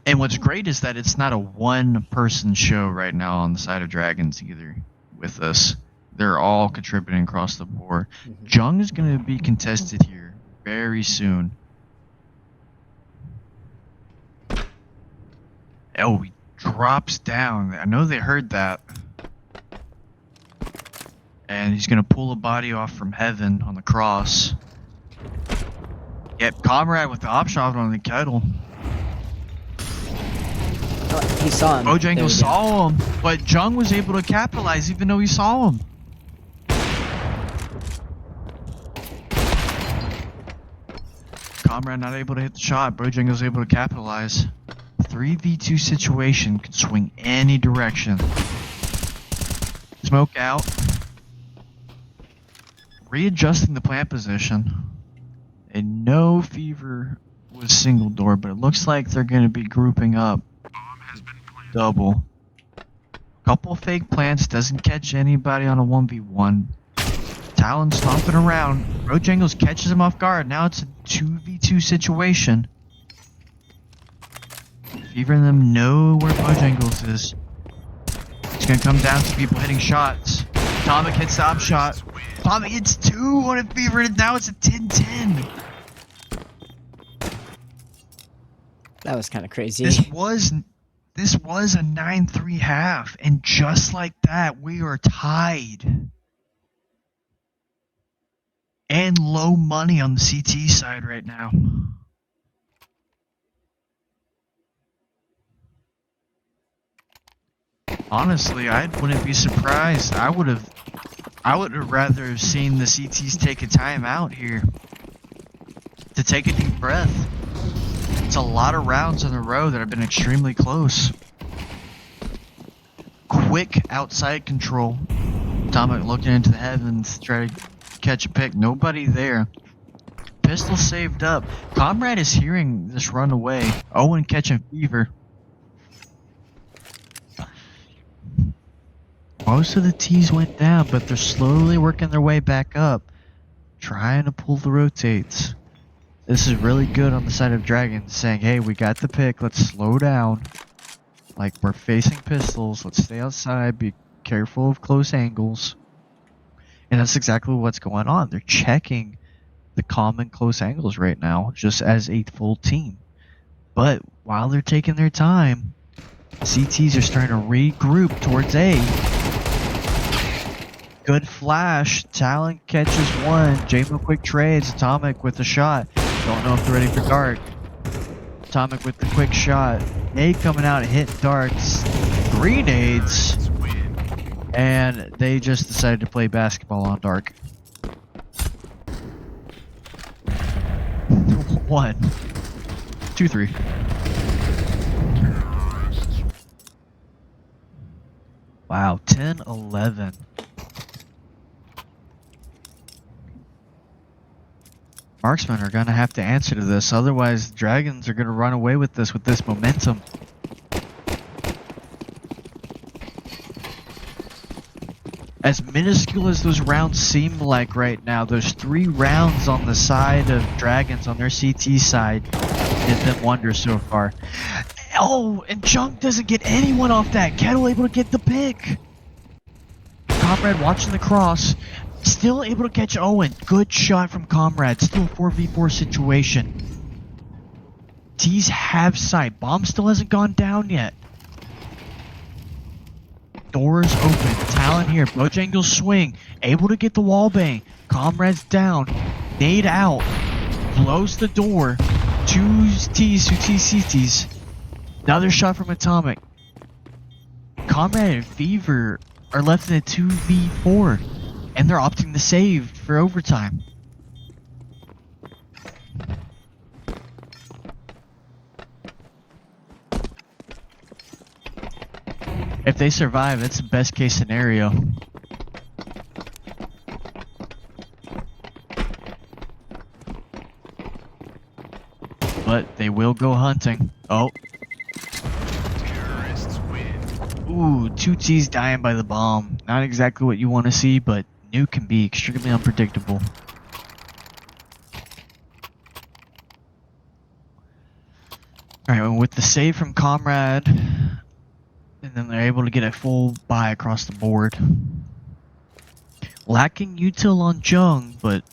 Speaker 1: And what's great is that it's not a one-person show right now on the side of Dragons either with us. They're all contributing across the board. Jung is going to be contested here very soon. Oh, he drops down. I know they heard that. And he's going to pull a body off from heaven on the cross. Yep, Comrade with the op shot on the kettle.
Speaker 2: Oh, he saw him.
Speaker 1: Bojangles saw him, but Jung was able to capitalize even though he saw him. Comrade not able to hit the shot. Bojangles able to capitalize. 3v2 situation could swing any direction. Smoke out. Readjusting the plant position. And no Fever was single door, but it looks like they're going to be grouping up.
Speaker 3: Bomb has been planted.
Speaker 1: Double. Couple fake plants, doesn't catch anybody on a 1v1. Talon stomping around. Bojangles catches him off guard. Now it's a 2v2 situation. Fever and them know where Bojangles is. It's gonna come down to people hitting shots. Atomic hits the op shot. Atomic hits 2 on a Fever, and now it's a 10-10.
Speaker 2: That was kind of crazy.
Speaker 1: This was a 9-3 half, and just like that, we are tied. And low money on the CT side right now. Honestly, I wouldn't be surprised. I would have rather seen the CTs take a timeout here to take a deep breath. It's a lot of rounds in a row that have been extremely close. Quick outside control. Atomic looking into the heavens, try to catch a pick. Nobody there. Pistol saved up. Comrade is hearing this run away. Owen catching Fever. Most of the T's went down, but they're slowly working their way back up, trying to pull the rotates. This is really good on the side of Dragons, saying, hey, we got the pick, let's slow down. Like, we're facing pistols, let's stay outside, be careful of close angles. And that's exactly what's going on. They're checking the common close angles right now, just as a full team. But while they're taking their time, CTs are starting to regroup towards A. Good flash. Talon catches one. J-Mo quick trades. Atomic with a shot. Don't know if they're ready for Dark. Atomic with the quick shot. Nade coming out, hit darts. Grenades. And they just decided to play basketball on Dark. 1, 2, 3. Wow, 10-11. Marksmen are going to have to answer to this, otherwise Dragons are going to run away with this momentum. As minuscule as those rounds seem like right now, those 3 rounds on the side of Dragons on their CT side did them wonders so far. Oh, and Junk doesn't get anyone off that. Kettle able to get the pick. Comrade watching the cross. Still able to catch Owen. Good shot from Comrade. Still a 4v4 situation. T's have sight. Bomb still hasn't gone down yet. Doors open. Talon here. Bojangles swing. Able to get the wall bang. Comrade's down. Nade out. Blows the door. 2 T's, 2 CTs. Another shot from Atomic. Comrade and Fever are left in a 2v4. And they're opting to save for overtime. If they survive, it's the best case scenario. But they will go hunting. Oh.
Speaker 3: Terrorists win.
Speaker 1: Ooh, 2 T's dying by the bomb. Not exactly what you want to see, but Nuke can be extremely unpredictable. Alright, well, with the save from Comrade, and then they're able to get a full buy across the board. Lacking util on Jung, but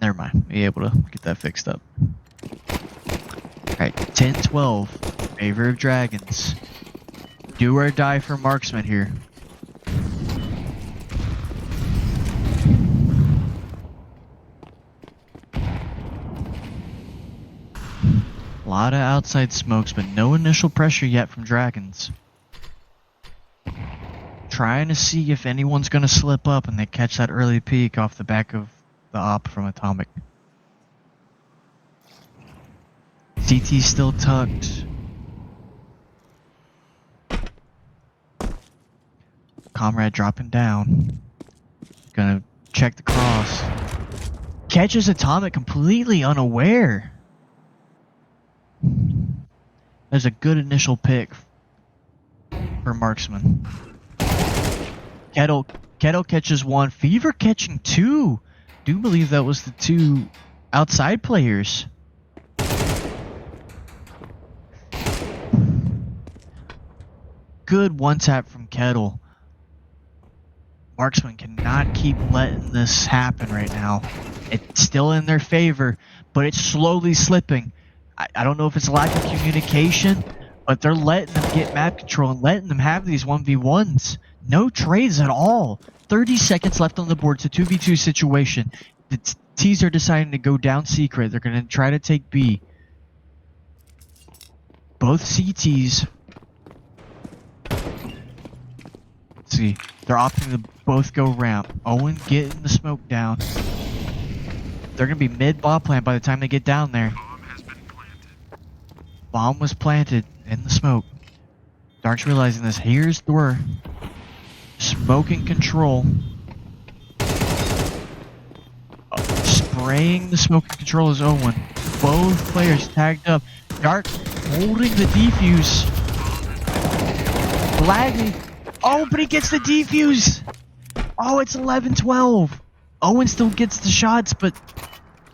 Speaker 1: never mind. Be able to get that fixed up. Alright, 10-12. Favor of Dragons. Do or die for Marksmen here. A lot of outside smokes, but no initial pressure yet from Dragons. Trying to see if anyone's going to slip up and they catch that early peek off the back of the op from Atomic. CT still tucked. Comrade dropping down. Gonna check the cross. Catches Atomic completely unaware. There's a good initial pick for Marksman. Kettle catches 1. Fever catching 2. Do believe that was the 2 outside players. Good one tap from Kettle. Marksman cannot keep letting this happen right now. It's still in their favor, but it's slowly slipping. I don't know if it's a lack of communication, but they're letting them get map control and letting them have these 1v1s. No trades at all. 30 seconds left on the board. It's a 2v2 situation. The T's are deciding to go down secret. They're going to try to take B. Both CTs. Let's see. They're opting to both go ramp. Owen getting the smoke down. They're going to be mid-bomb plant by the time they get down there.
Speaker 3: Bomb has been planted.
Speaker 1: Bomb was planted in the smoke. Dark's realizing this. Here's Thor. Smoking control. Spraying the smoking control is Owen. Both players tagged up. Dark holding the defuse. Lagging. Oh, but he gets the defuse. Oh, it's 11-12. Owen still gets the shots, but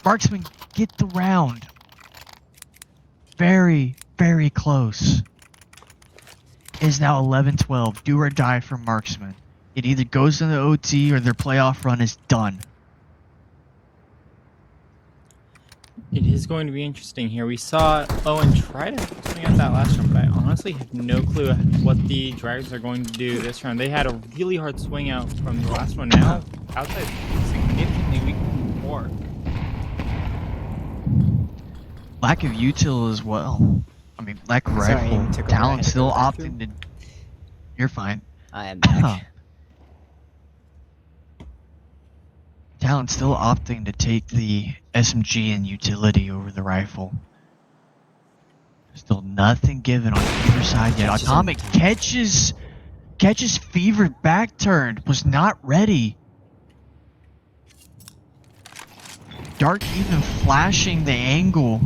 Speaker 1: Marksmen get the round. Very, very close. It is now 11-12. Do or die for Marksmen. It either goes into OT or their playoff run is done.
Speaker 4: It is going to be interesting here. We saw Owen try to swing out that last round, but I honestly have no clue what the Dragons are going to do this round. They had a really hard swing out from the last one. Now, outside significantly weak more.
Speaker 1: Lack of util as well. I mean, lack of
Speaker 2: Sorry,
Speaker 1: rifle.
Speaker 2: you took a
Speaker 1: Talon
Speaker 2: minute to
Speaker 1: still
Speaker 2: go bathroom.
Speaker 1: opting to. You're fine.
Speaker 2: I am back.
Speaker 1: Talon still opting to take the SMG and utility over the rifle. Still nothing given on either side yet.
Speaker 2: Catches
Speaker 1: Atomic catches Fever back turned. Was not ready. Dark even flashing the angle.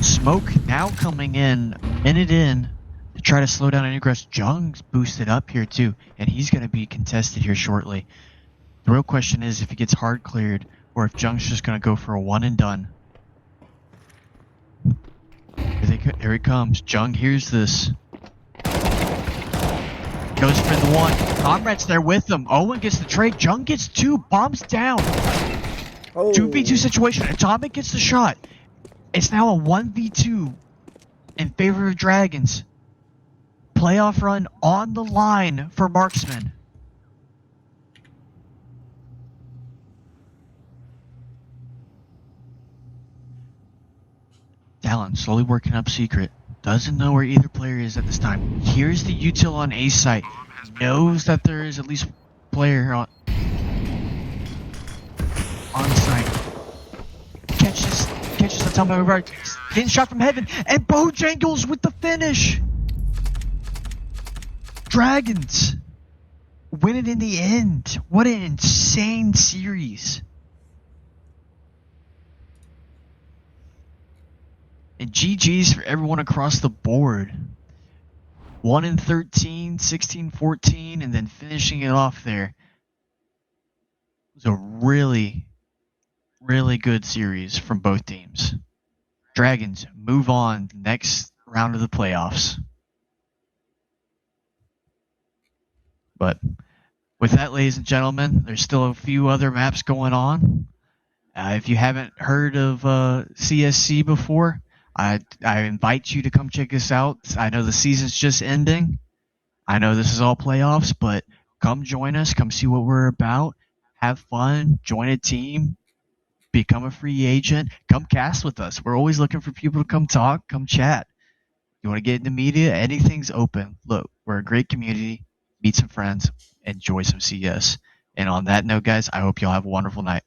Speaker 1: Smoke now coming in, a minute in, to try to slow down Ingress. Jung's boosted up here too, and he's going to be contested here shortly. The real question is if he gets hard cleared, or if Jung's just going to go for a one and done. Here he comes. Jung hears this. Goes for the one. Comrade's there with him. Owen gets the trade. Jung gets two. Bombs down.
Speaker 2: Oh.
Speaker 1: 2v2 situation. Atomic gets the shot. It's now a 1v2 in favor of Dragons. Playoff run on the line for Marksmen. Talon slowly working up secret. Doesn't know where either player is at this time. Here's the util on A site. Knows that there is at least player on site. Catches the top of right. Getting shot from heaven. And Bojangles with the finish. Dragons win it in the end. What an insane series. And GG's for everyone across the board. 1-13, 16-14, and then finishing it off there. It was a really, really good series from both teams. Dragons move on next round of the playoffs. But with that, ladies and gentlemen, there's still a few other maps going on. If you haven't heard of CSC before, I invite you to come check us out. I know the season's just ending. I know this is all playoffs, but come join us. Come see what we're about. Have fun. Join a team. Become a free agent. Come cast with us. We're always looking for people to come talk, come chat. You want to get into media? Anything's open. Look, we're a great community. Meet some friends. Enjoy some CS. And on that note, guys, I hope y'all have a wonderful night.